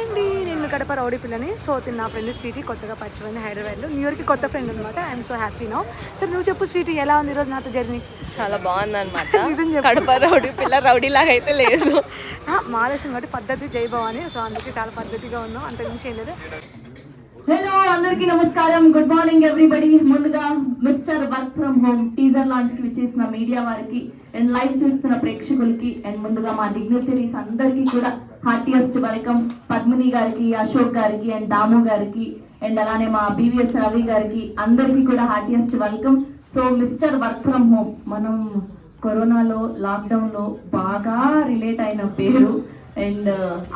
అండి, నేను కడప రౌడీ పిల్లని. సో నా ఫ్రెండ్ స్వీటీ కొత్తగా పరిచయమైంది హైదరాబాద్లో. న్యూ ఇయర్కి కొత్త ఫ్రెండ్ అనమాట. I'm so happy now. సరే నువ్వు చెప్పు స్వీటీ, ఎలా ఉంది ఈరోజు నాతో జర్నీ? చాలా బాగుంది అనమాట. కడప రౌడీ పిల్ల రౌడీ లాగా అయితే లేదు. మాలేసం కాబట్టి పద్ధతి జై భవాని. సో అందుకే చాలా పద్ధతిగా ఉన్నాం, అంత మించి ఏం లేదు. హలో అందరికీ నమస్కారం, గుడ్ మార్నింగ్ ఎవ్రీబడి. ముందుగా mister work from home teaser launch కి విచ్చేసిన మీడియా వారికి అండ్ లైవ్ చూస్తున్న ప్రేక్షకులకి అండ్ ముందుగా మా డిగ్నిటరీస్ అందరికీ కూడా హార్టియెస్ట్ వెల్కమ్. పద్మిని గారికి, అశోక్ గారికి అండ్ దాము గారికి అండ్ అలానే మా బీవీఎస్ రవి గారికి అందరికీ కూడా heartiest welcome. So mister work from home మనం కరోనాలో లాక్డౌన్లో బాగా రిలేట్ అయిన పేరు. అండ్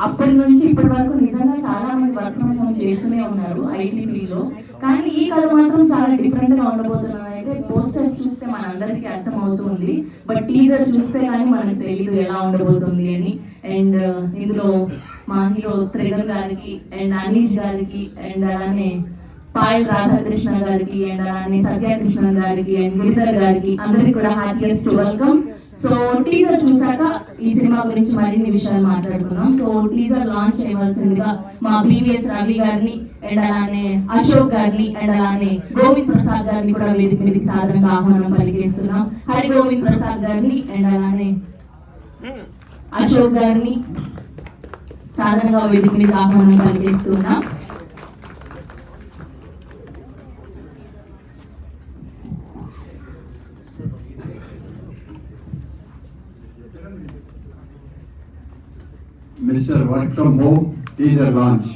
అప్పటి నుంచి ఇప్పటి వరకు నిజంగా చాలా మంది వర్క్ ఫ్రమ్ హోమ్ చేస్తూనే ఉన్నారు ఐటీ ఫీల్డ్లో. కానీ ఈ కథ మాత్రం చాలా డిఫరెంట్ గా ఉండబోతున్నాను. అయితే పోస్టర్స్ చూస్తే మన అందరికీ అర్థం అవుతుంది, బట్ టీజర్ చూస్తే కానీ మనకు తెలియదు ఎలా ఉండబోతుంది అని. అండ్ ఇందులో మా హీరో త్రిగర్ గారికి అండ్ అనీష్ గారికి అండ్ అలానే పాయల్ రాధాకృష్ణ గారికి అండ్ అలానే సత్యకృష్ణ గారికి అండ్ గిరిధర్ గారికి అందరికి కూడా హార్టియెస్ట్ వెల్కమ్. సో టీజర్ చూసాక ఈ సినిమా గురించి మరిన్ని విషయాలు మాట్లాడుకుందాం. సో టీజర్ లాంచ్ చేయవలసిందిగా మా బీవీఎస్ రవి గారిని అండ్ అలానే అశోక్ గారిని అండ్ అలానే గోవింద్ ప్రసాద్ గారిని కూడా వేదిక మీదకి సాధారణంగా ఆహ్వానం పలికేస్తున్నాం. హరి గోవింద్ ప్రసాద్ గారిని అండ్ అలానే అశోక్ గారిని సాధారణంగా వేదిక మీదకి ఆహ్వానం పలికేస్తున్నాం. Mr. Work from Home teaser launch.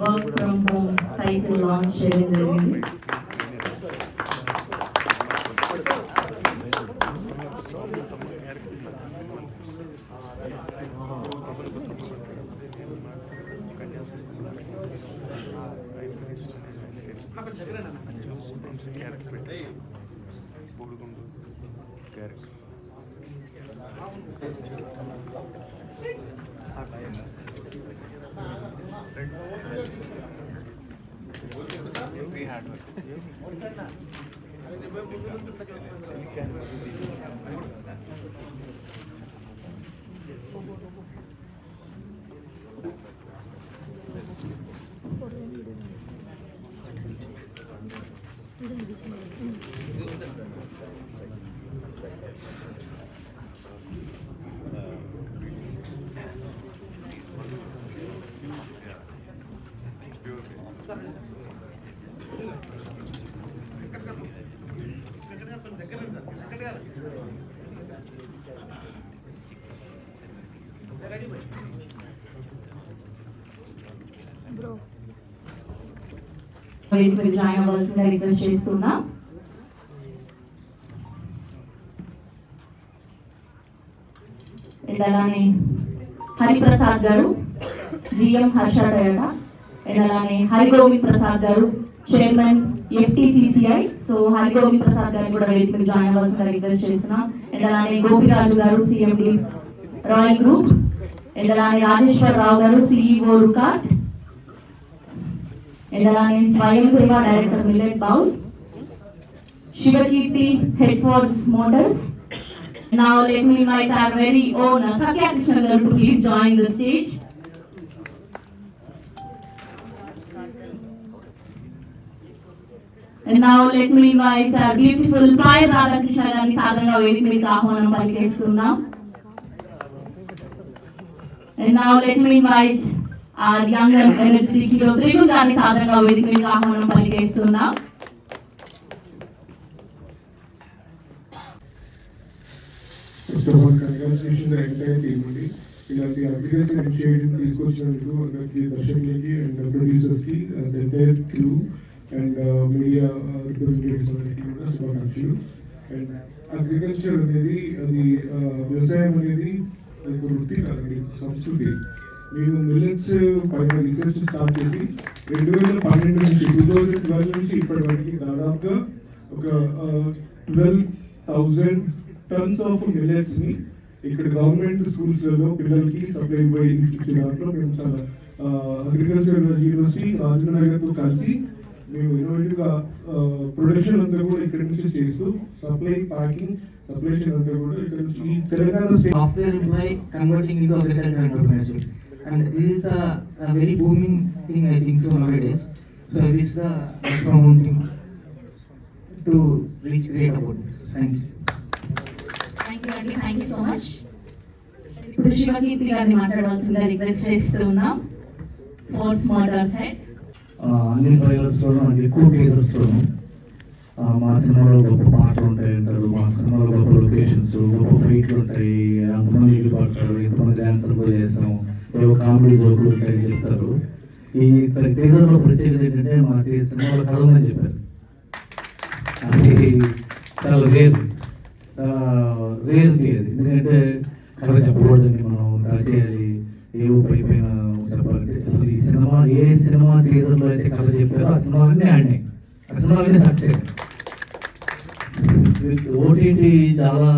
Work from home title launch చేయడం జరిగింది. జాయిన్ అవ్వాల్సిందిగా రిక్వెస్ట్ చేస్తున్నా. అండ్ అలానే హరిప్రసాద్ గారు జిఎం హర్ష టయోటా అండ్ అలానే హరిగోవింద్ ప్రసాద్ గారు chairman FTCCI. So Harigovind Prasad గారిని కూడా వేదిక మీద జాయిన్ అవ్వాల్సిందిగా రిక్వెస్ట్ చేస్తున్నా. అండ్ అలానే గోపిరాజు గారు CMD రాయల్ గ్రూప్ అండ్ అలానే రాజేశ్వరరావు గారు CEO రుకాట్ అండ్ అలానే స్వయం సేవా డైరెక్టర్ మిల్లెట్ బౌల్, శివకీర్తి హెడ్ఫోర్స్ motors. Now let me invite our very own Satya Krishna garu to please join the stage. And now let me invite our beautiful Payal Radhakrishna గారిని సాధారణంగా వేదిక మీదకి ఆహ్వానం పలికేస్తున్నాం. And now let me invite our young and energetic hero Trigun గారిని సాధారణంగా వేదిక మీదకి ఆహ్వానం పలికేస్తున్నాం. First of all, congratulations to the entire team. ఇలాంటి అప్లికేషన్ ఇనిషియేటివ్ తీసుకొచ్చినందుకు అందరికీ దర్శకులకి అండ్ ప్రొడ్యూసర్స్కి and entire crew and media representatives అందరికీ కూడా శుభాకాంక్షలు. అండ్ అగ్రికల్చర్ అనేది అది వ్యవసాయం అనేది ఒక వృత్తి కాదండి, సంస్కృతి. మేము మిల్లెట్స్ పైన రీసెర్చ్ స్టార్ట్ చేసి 2012 నుంచి 2012 నుంచి ఇప్పటి వరకు దాదాపుగా ఒక 12,000 tons ఆఫ్ మిల్లెట్స్ని ఇక్కడ గవర్నమెంట్ స్కూల్స్లలో పిల్లలకి సప్లై ఇచ్చే దాంట్లో మేము చాలా అగ్రికల్చర్ యూనివర్సిటీ రాజనగర్తో కలిసి మేము ఇన్నోవేటివ్గా ప్రొడక్షన్ అంతా కూడా ఇక్కడ నుంచి చేస్తూ సప్లై ప్యాకింగ్ సప్లైషన్ అంతా కూడా ఇక్కడ నుంచి ఈ Telangana state software employee converting into agriculture entrepreneurship, and this is a very booming thing, I think so, nowadays. So I wish the work from home team to reach great about this. Thank you. Thank you so much. ఇప్పుడు శివకీర్తి గారిని మాట్లాడవలసిందిగా request చేస్తున్నాం. Force motor side అన్ని ట్రైలర్స్లోనూ అంటే ఎక్కువ టీజర్స్లోనూ మా సినిమాలో గొప్ప పాటలు ఉంటాయి అంటారు, మా సినిమాలో గొప్ప లొకేషన్స్ గొప్ప ఫైట్లు ఉంటాయి, అంతమంది ఇల్లు పడతారు, ఇంతమంది డ్యాన్సర్ కూడా చేస్తాం, ఏవో కామెడీ జోకులు ఉంటాయని చెప్తారు. ఈ టీజర్లో ప్రత్యేకత ఏంటంటే మా సినిమాలో కథ ఉందని చెప్పారు. అది చాలా రేర్ రేర్ది అది, ఎందుకంటే కథ చెప్పకూడదండి, మనం కథ చేయాలి, ఏవో పైన చెప్పాలంటే అసలు ఈ సినిమా ఏ సినిమా టీజర్లో అయితే కథ చెప్పారో ఆ సినిమాలన్నీ ఆడినాయి, ఆ సినిమాలన్నీ సక్సెస్. ఓటీటీ చాలా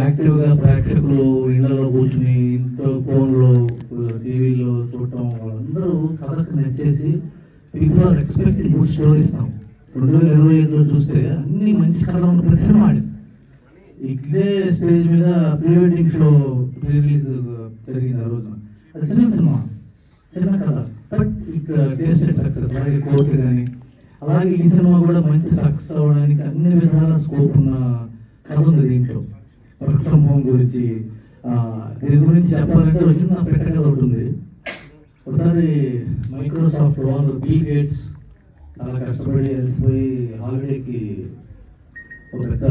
యాక్టివ్గా ప్రేక్షకులు ఇళ్లలో కూర్చుని ఇంట్లో ఫోన్లో టీవీలో చూడటం, వాళ్ళందరూ కథకు నచ్చేసి people are expecting good stories. 2025లో చూస్తే అన్ని మంచి కథలు ఉన్న ప్రతి సినిమా ఆడింది. ఇదే స్టేజ్ మీద pre wedding show pre release జరిగింది ఆ రోజున. అది చిన్న సినిమా, చిన్న కథ, బట్ ఇక్కడ టేస్టెడ్ సక్సెస్. అలాగే కోర్టు కానీ, అలాగే ఈ సినిమా కూడా మంచి సక్సెస్ అవ్వడానికి అన్ని విధాల స్కోప్ ఉన్న కథ ఉంది దీంట్లో. వర్క్ ఫ్రమ్ హోమ్ గురించి, దీని గురించి చెప్పాలంటే వచ్చిన పెట్ట కథ ఉంటుంది. ఒకసారి మైక్రోసాఫ్ట్ వాళ్ళు బిల్ గేట్స్ చాలా కష్టపడి అలసిపోయి హాలిడేకి ఒక పెద్ద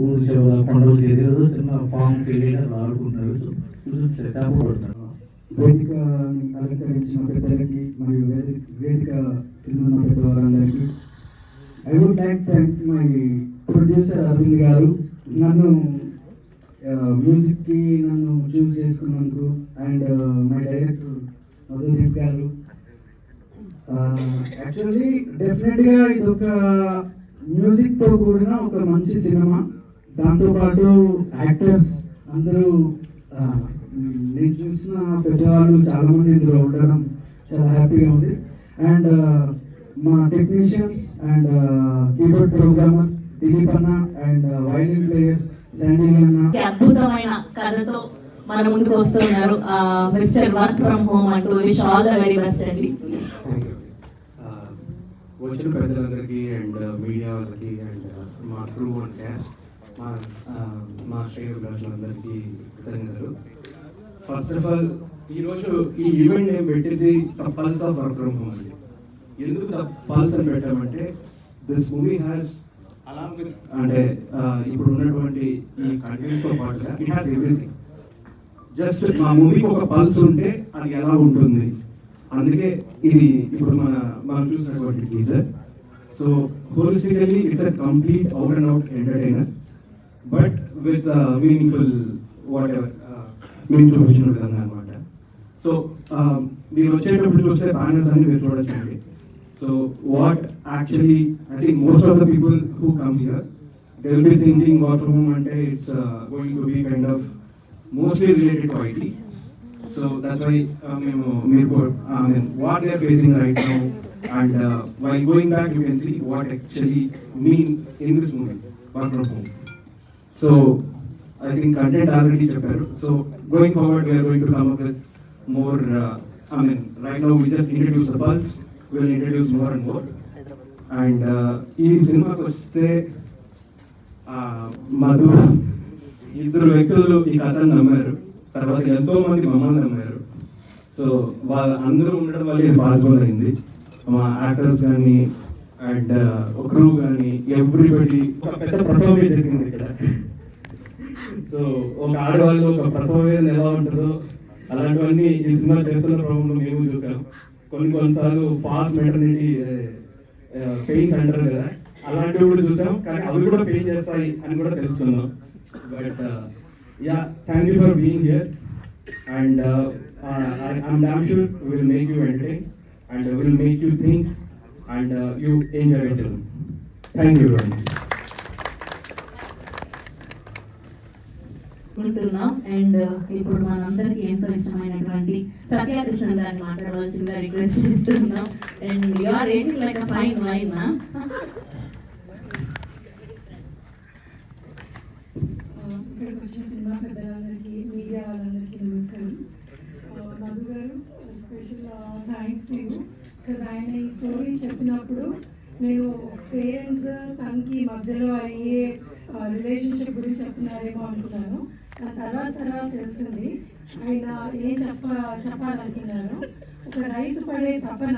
ఊరు చివర కొండలు చేరేదో చిన్న ఫామ్కి వెళ్ళి అలా ఆడుకుంటున్నారు, చేప పడుతున్నారు. వేదికని అలంకరించిన పెద్దలకి మరియు వేదిక కింద ఉన్న పెద్దవాళ్ళందరికీ I would like thank my producer Aravind garu, నన్ను మ్యూజిక్కి నన్ను చూస్ చేసుకున్నందుకు, అండ్ మై డైరెక్టర్ మధుదీప్ గారు. యాక్చువల్లీ డెఫినెట్గా ఇది ఒక మ్యూజిక్తో కూడిన ఒక మంచి సినిమా. దాంతోపాటు యాక్టర్స్ అందరూ నేను చూసిన పెద్దవాళ్ళు చాలామంది ఇందులో ఉండడం చాలా హ్యాపీగా ఉంది. అండ్ మా technicians and keyboard programmer Dilip అన్న అండ్ వైలిన్ ప్లేయర్ శాండీ అన్న. అద్భుతమైన కథతో మన ముందుకు వస్తున్నారు మిస్టర్ వర్క్ ఫ్రమ్ హోమ్ అంటూ. Wish all the very best అండి. వచ్చిన పెద్దలందరికీ అండ్ మీడియా వాళ్ళకి అండ్ మా క్రూ అండ్ క్యాస్ట్, మా శ్రేయులందరికీ కృతజ్ఞతలు. ఫస్ట్ ఆఫ్ ఆల్ ఈరోజు ఈ ఈవెంట్ నేను పెట్టింది the pulse of work from home అండి. ఎందుకు ద పల్స్ అని పెట్టామంటే this movie has along with అంటే ఇప్పుడు ఉన్నటువంటి ఈ కంటెంట్తో పాటుగా ఇట్ హ్యాస్ ఎవ్రీథింగ్. జస్ట్ మా మూవీకి ఒక పల్స్ ఉంటే అది ఎలా ఉంటుంది, అందుకే ఇది ఇప్పుడు మనం చూసినటువంటి teaser. So holistically it's a complete out and out entertainer, but with meaningful whatever మీరు చూపించిన విధంగా అనమాట. సో మీరు వచ్చేటప్పుడు చూస్తే బ్యానర్స్ అన్ని మీరు చూడొచ్చండి. So what actually I think most of the people who come here they will be thinking work from home అంటే it's going to be kind of mostly related to IT. So that's why what they are facing right now, and while going back you can see what actually mean in this movie, work from home. So I think content already chapter. So going forward we are going to come up with more, right now we just introduce the pulse, we will introduce more and more. And ee cinema koste Madhu ఇద్దరు వ్యక్తులు ఈ కథను నమ్మారు, తర్వాత ఎంతో మంది మమ్మల్ని నమ్మారు. సో వాళ్ళ అందరూ ఉండడం వల్ల ఇది పాసిబుల్ అయింది. మా యాక్టర్స్ కానీ అండ్ క్రూ కానీ ఎవ్రీబడి. ఒక పెద్ద ప్రసవ జరిగింది ఇక్కడ. సో ఒక ఆడవాళ్ళు ఒక ప్రసవ వేదన ఎలా ఉంటుందో అలాంటివన్నీ ఈ సినిమా చేస్తున్న ప్రభావం మేము చూసాం. కొన్నిసార్లు ఫాస్ట్ మెటర్నిటీ పెయిన్స్ అంటారు కదా, అలాంటివి కూడా చూసాం. కానీ అవి కూడా పెయిన్ చేస్తాయి అని కూడా తెలుసుకున్నాం. But yeah, thank you for being here. And I'm damn sure will make you entertain and will make you think and you enjoy the film. Thank you everyone. ఉంటున్నాం అండ్ ఇప్పుడు మనందరికీ ఎంతో ఇష్టమైనటువంటి సత్యకృష్ణ గారిని మాట్లాడవలసిందిగా రిక్వెస్ట్ చేస్తున్నాం and you are rating like a fine wine ఇక్కడికి వచ్చిన సినిమా పెద్దలందరికీ మీడియా వాళ్ళందరికీ నమస్కారం. Madhu garu special thanks to you because ఆయన ఈ స్టోరీ చెప్పినప్పుడు నేను పేరెంట్స్ సన్కి మధ్యలో అయ్యే రిలేషన్షిప్ గురించి చెప్తున్నారేమో అనుకున్నాను. ఆ తర్వాత తెలిసింది ఆయన ఏం చెప్పాలనుకున్నారు. ఒక రైతు పడే తపన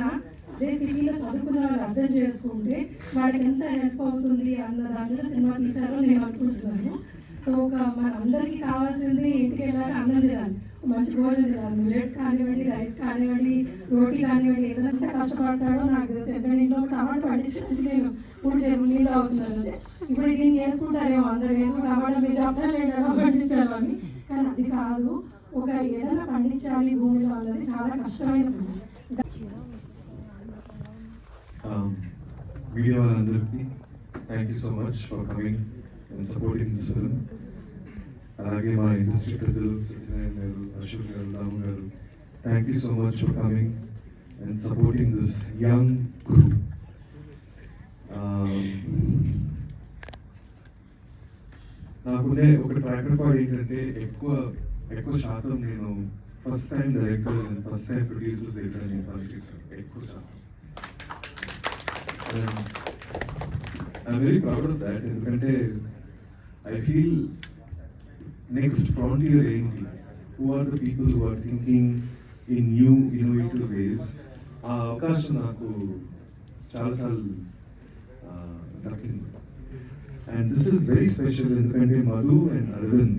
అదే సిటీలో చదువుకున్న వాళ్ళు అర్థం చేసుకుంటే వాళ్ళకి ఎంత హెల్ప్ అవుతుంది అన్న దాని మీద సినిమా తీశారో నేను అనుకుంటున్నాను. సో మనందరికీ కావాల్సింది ఇంటికి వెళ్ళాలి, అన్నం తినాలి, మంచి భోజనం తినాలి. మిల్లెట్స్ కానివ్వండి, రైస్ కానివ్వండి, రోటీ కానివ్వండి, ఏదైనా కష్టపడతాడో నాకు తెలిసి ఎందుకంటే ఇంట్లో టమాటా పండించడానికి నేను 3 చెరువులు నీళ్ళు అవుతున్నాను. ఇప్పుడు దీన్ని చేసుకుంటారేమో అందరూ, ఏదో టమాటా మీరు చెప్పలేడో పండించాలని. కానీ అది కాదు, ఒక ఏదైనా పండించాలి భూమిలో అన్నది చాలా కష్టమైన పని. మీడియా వాళ్ళందరికీ thank you so much for coming and supporting this film. అలాగే మా ఇండస్ట్రీ పెద్దలు సత్యనారాయణ గారు, Ashok garu, Ramu garu, thank you so much for coming and supporting this young group. నాకుండే ఒక ట్రాక్ రికార్డ్ ఏంటంటే ఎక్కువ శాతం నేను first time director and first time producers దగ్గర నేను పనిచేస్తాను. ఎక్కువ శాతం I'm very proud of that ఎందుకంటే I feel next frontier ఏంటి, who are the people who are thinking in new innovative ways. ఆ అవకాశం నాకు చాలా దక్కింది. And this is very special ఎందుకంటే Madhu and Aravind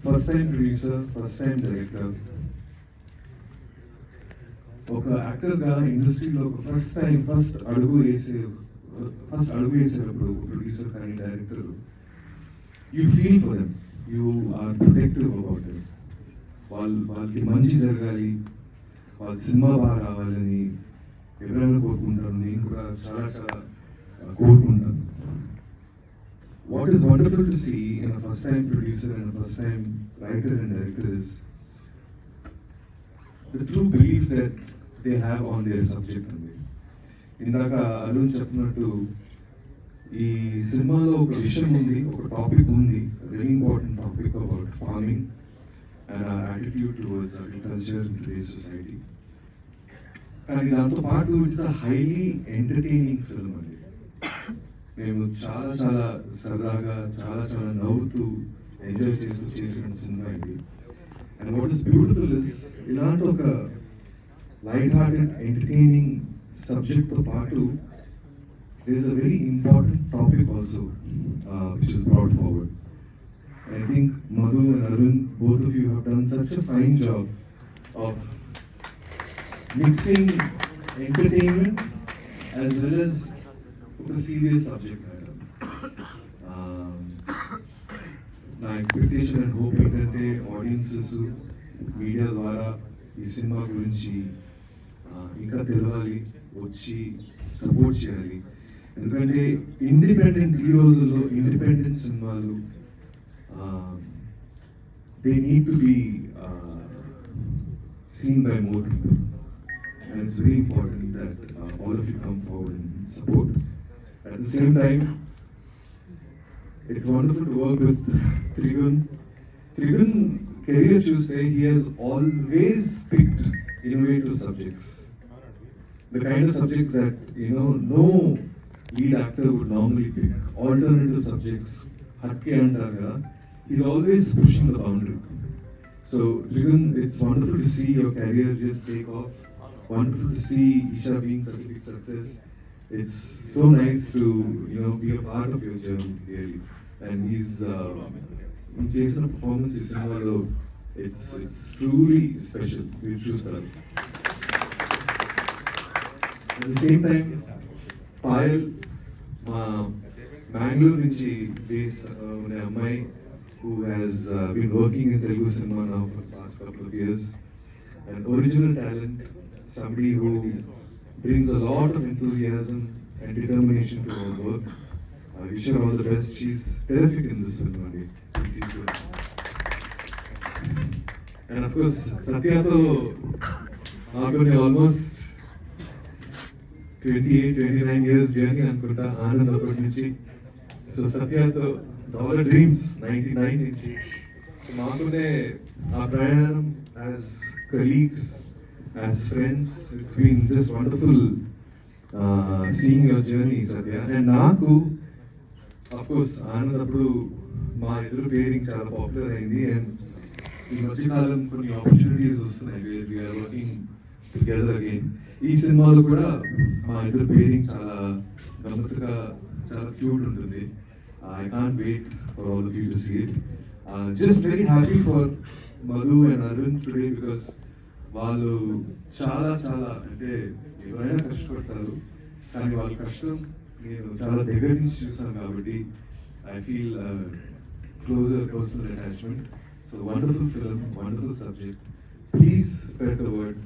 first time producer, first time director. ఒక యాక్టర్గా ఇండస్ట్రీలో ఫస్ట్ అడుగు వేసేటప్పుడు ప్రొడ్యూసర్ కానీ director, you feel for them, you are protective about them. వాళ్ళకి మంచి జరగాలి, వాళ్ళ సినిమా బాగా రావాలని ఎవరైనా కోరుకుంటాను. నేను కూడా చాలా కోరుకుంటాను. What is wonderful to see in a first time producer and first time writer and director is the true belief that they have on their subject. ఇందాక అరుణ్ చెప్పినట్టు ఈ సినిమాలో ఒక విషయం ఉంది, ఒక టాపిక్ ఉంది, very important topic about farming and our attitude towards agriculture in today's society. కానీ దాంతో పాటు it's a highly entertaining film అండి. మేము చాలా సరదాగా చాలా నవ్వుతూ ఎంజాయ్ చేస్తూ చేసిన సినిమా ఇది. And what is beautiful is ఇలాంటి ఒక light-hearted, entertaining subject తో పాటు there is a very important topic also which is brought forward. I think Madhu and Arvind, both of you have done such a fine job of mixing entertainment as well as a serious subject matter. నా expectation and hope ఏంటంటే audiences media ద్వారా ఈ cinema గురించి ఇంకా తెలవాలి, వచ్చి support చేయాలి. ఎందుకంటే ఇండిపెండెంట్ ఈ రోజుల్లో ఇండిపెండెంట్ సినిమాలు they need to be seen by more people, and it's very important that all of you come forward and support. At the same time, it's wonderful to work with Trigun. Trigun career Tuesday, he has always picked innovative subjects, the kind of subjects that no lead actor would normally pick. Alternative subjects, hatke antaga. He's always pushing the boundary. So Trigun, it's wonderful to see your career just take off. Wonderful to see Isha being such a big success. It's so nice to be a part of your journey, really. And he's Jason performance is similar. It's truly special. We choose that. At the same time, Payal, Bangalore nunchi based Ammai, who has been working in Telugu cinema now for the past couple of years. an original talent, somebody who brings a lot of enthusiasm and determination to her work. I wish her all the best. She's terrific in this film, Adi. And of course, Satya to almost 28-29 years journey అనుకుంటా ఆనంద్ అప్పటి నుంచి. So సత్యతో our dreams 99 నుంచి. So మాకునే ఆ ప్రయాణం as colleagues, as friends, it's been just wonderful seeing your journey, Satya. And నాకు of course Anand అప్పుడు మా ఇద్దరు పేరింగ్ చాలా పాపులర్ అయింది. అండ్ ఈ మధ్యకాలం కొన్ని ఆపర్చునిటీస్ వస్తున్నాయి, వీఆర్ వర్కింగ్ టుగెదర్ అగైన్. ఈ సినిమాలో కూడా మా ఇద్దరు పేరింగ్ చాలా గమ్మత్తుగా, చాలా క్యూట్ ఉంటుంది. I can't wait for all of you to see it. Just very happy for Madhu and Arvind today because వాళ్ళు చాలా చాలా అంటే ఎవరైనా కష్టపడతారు, కానీ వాళ్ళ కష్టం నేను చాలా దగ్గర నుంచి చూసాను కాబట్టి I feel closer personal attachment. So wonderful film, wonderful subject. Please spread the word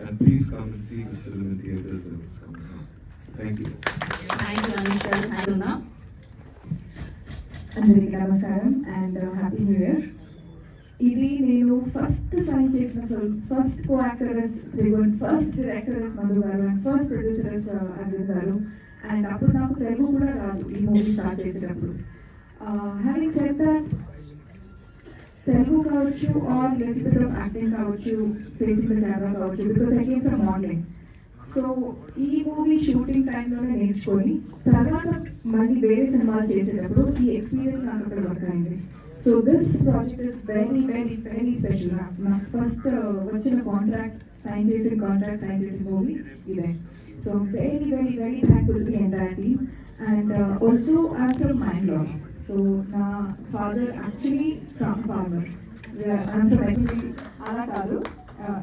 and please come and see this film in theaters when it's coming out. Thank you. Thank you, Anisha. Thank you, Anna. అందరికీ నమస్కారం and happy new year. ఇది నేను first sign చేసిన film. First co actors Trigun, first directors Madhu గారు and first producers Arvind గారు. And అప్పుడు నాకు తెలుగు కూడా రాదు ఈ మూవీ స్టార్ట్ చేసేటప్పుడు. హ్యావింగ్ సెడ్ దట్, తెలుగు కావచ్చు or little bit of acting కావచ్చు, ఫేసింగ్ ద కెమెరా కావచ్చు, because I came from modelling. So ఈ మూవీ షూటింగ్ టైంలోనే నేర్చుకొని తర్వాత మళ్ళీ వేరే సినిమాలు చేసేటప్పుడు ఈ ఎక్స్పీరియన్స్ నాకు అక్కడ వర్క్ అయింది. So this project is very very very special. నాకు ఫస్ట్ వచ్చిన కాంట్రాక్ట్ సైన్ చేసిన మూవీ ఇదే. So very very very thankful to the entire team. And also I'm from Mangalore. So నా father actually from farmer. I'm from actually అలా కాదు,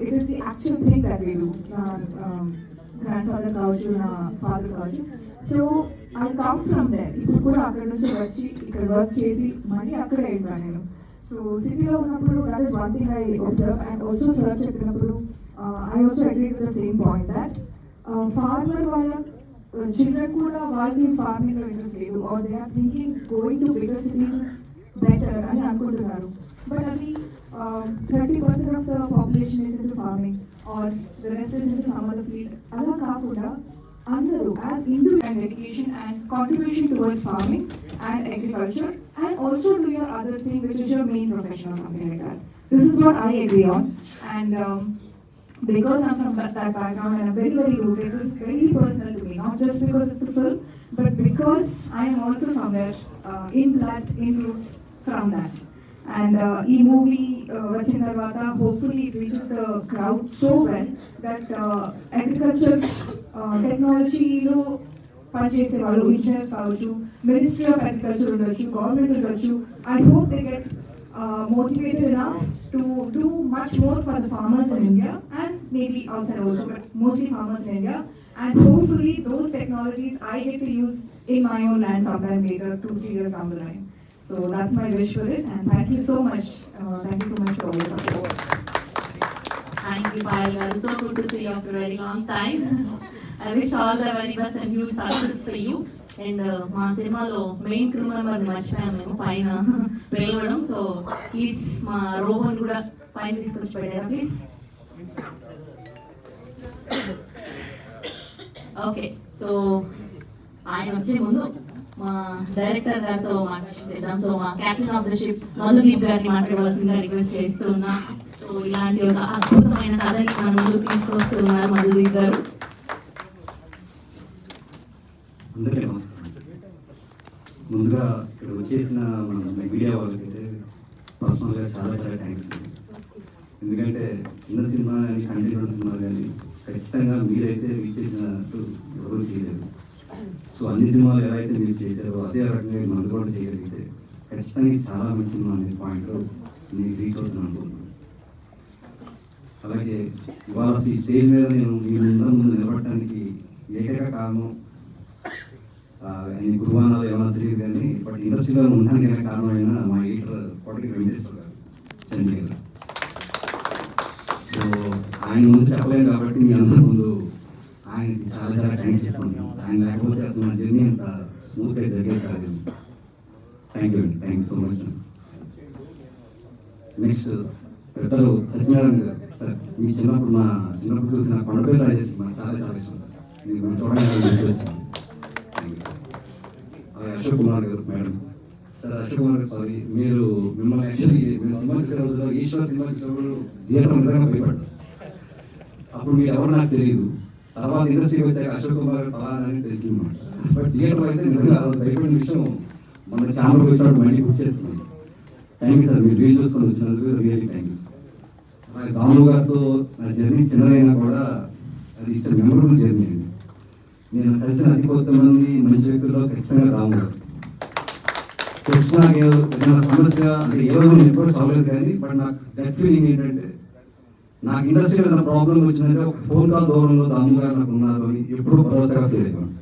it is the actual thing that we do. Grandfather కావచ్చు, నా father కావచ్చు. So I come from there. ఇప్పుడు కూడా అక్కడ నుంచి వచ్చి ఇక్కడ వర్క్ చేసి మళ్ళీ అక్కడే వెళ్ళాను నేను. సో సిటీలో ఉన్నప్పుడు that is one thing I observe. And also sir చెప్పినప్పుడు I also agree with the same point that farmer వాళ్ళ చిల్డ్రన్ కూడా వాళ్ళకి ఫార్మింగ్లో ఇంట్రెస్ట్ లేదు, or they are thinking going to bigger cities better అని అనుకుంటున్నారు. బట్ అది 30% of the population is into farming or the rest is into some other field. అలా కాకుండా అందరూ as individual dedication and contribution towards farming and agriculture and also to your other thing which is your main profession or something like that. This is what I agree on. And because I'm from that background and I'm very very rooted, this is very personal to me, not just because it's a film, but because I am also somewhere in blood, in roots from that. And ee movie vachina tarvata hopefully it reaches the crowd so well that agriculture technology lo panchese vallu, engineers avchu, Ministry of Agriculture undachchu, government undachchu, I hope they get motivated enough to do much more for the farmers in India and maybe outside also, but mostly farmers in India. And hopefully those technologies I get to use in my own land sometime later, 2-3 years down the line. So that's my wish for it, and thank you so much. Thank you so much for all your support. Thank you, Payal. So good to see you after a very long time. I wish all the very best and huge success for you. And మా సినిమాలో main crew మెంబర్ని మర్చిపోయాము మేము పైన పిలవడం. So please మా రోహన్ కూడా పైన తీసుకొచ్చి పెట్టారా ప్లీజ్. ఓకే, సో ఆయన వచ్చే ముందు మా డైరెక్టర్ గారితో మాట్లాడేద్దాం. సో మా క్యాప్టెన్ ఆఫ్ ద షిప్ మధుదీప్ గారిని మాట్లాడవలసిందిగా రిక్వెస్ట్ చేస్తున్నా. సో ఇలాంటి ఒక అద్భుతమైన కథని మన ముందుకు తీసుకొస్తున్నారు మధుదీప్ గారు. అందరికీ నమస్కారం. ముందుగా ఇక్కడ వచ్చేసిన మన మీడియా వాళ్ళకైతే పర్సనల్గా చాలా చాలా థ్యాంక్స్. ఎందుకంటే చిన్న సినిమా కానీ కంటెంట్ సినిమా కానీ ఖచ్చితంగా మీరైతే రీచ్ చేసినట్టు ఎవరు చేయలేదు. సో అన్ని సినిమాలు ఎలా అయితే మీరు చేశారో అదే రకంగా మనం కూడా చేయగలిగితే ఖచ్చితంగా చాలా మంచి సినిమా అనే పాయింట్లో నేను రీచ్ అవుతున్నాను అనుకుంటున్నాను. అలాగే ఇవాళ ఈ స్టేజ్ మీద నేను మీ ముందు నిలబడటానికి ఏకైక కారణం గురువానాలు ఏమైనా తెలియదు కానీ బట్ ఇండస్ట్రీలో ఉండడానికి ఏమైనా కారణమైన మా ఎడిటర్ కోటకి వెంకటేశ్వర గారు, చంద్రశేఖర్. సో చాలా చాలా థ్యాంక్స్ చెప్తున్నాను. ఆయన లేకపోతే అసలు నా జర్నీ అంత స్మూత్గా జరిగేది కాదు. Thank you so much. Next పెద్దలు సత్యనారాయణ గారు. సార్ మీ చిన్నప్పుడు చూసిన కొండపల్లి రాజేసి మాకు చాలా చాలా ఇష్టం సార్. మీరు చూడడానికి వచ్చాను. అశోక్ కుమార్ గారు మేడం. సార్ అశోక్ కుమార్ గారు సారీ, మిమ్మల్ని యాక్చువల్లీ మీరు సినిమా చూసే రోజుల్లో ఈశ్వర్ సినిమా చూసినప్పుడు థియేటర్ నిజంగా భయపడ్డారు. అప్పుడు మీరు ఎవరు నాకు తెలియదు. తర్వాత ఇండస్ట్రీకి వచ్చాక అశోక్ కుమార్ గారు ఫలానని తెలిసింది. బట్ థియేటర్ అయితే నిజంగా భయపడిన విషయం మన ఛానల్కి వచ్చినప్పుడు మళ్ళీ గుర్తు చేస్తున్నాను. థ్యాంక్ యూ సార్, మీరు రీల్ చూసుకొని వచ్చినందుకు రియల్లీ థ్యాంక్ యూ సార్. దాము గారితో నా జర్నీ చిన్నదైనా కూడా అది ఇట్స్ మెమరబుల్ జర్నీ అండి. నేను కలిసిన అతి కొంతమంది మంచి వ్యక్తుల్లో ఖచ్చితంగా రాము గారు. నాకు ఏదైనా సమస్య అంటే ఏ రోజు నేను ఎప్పుడు చదవలేదు కానీ బట్ నాకు గట్ ఫీలింగ్ ఏంటంటే నాకు ఇండస్ట్రీలో ఏదైనా ప్రాబ్లం వచ్చిందంటే ఒక ఫోన్ కాల్ దూరంలో దాము గారు నాకు ఉన్నారు అని ఎప్పుడూ భరోసాగా ఫీల్ అయిపోయాను.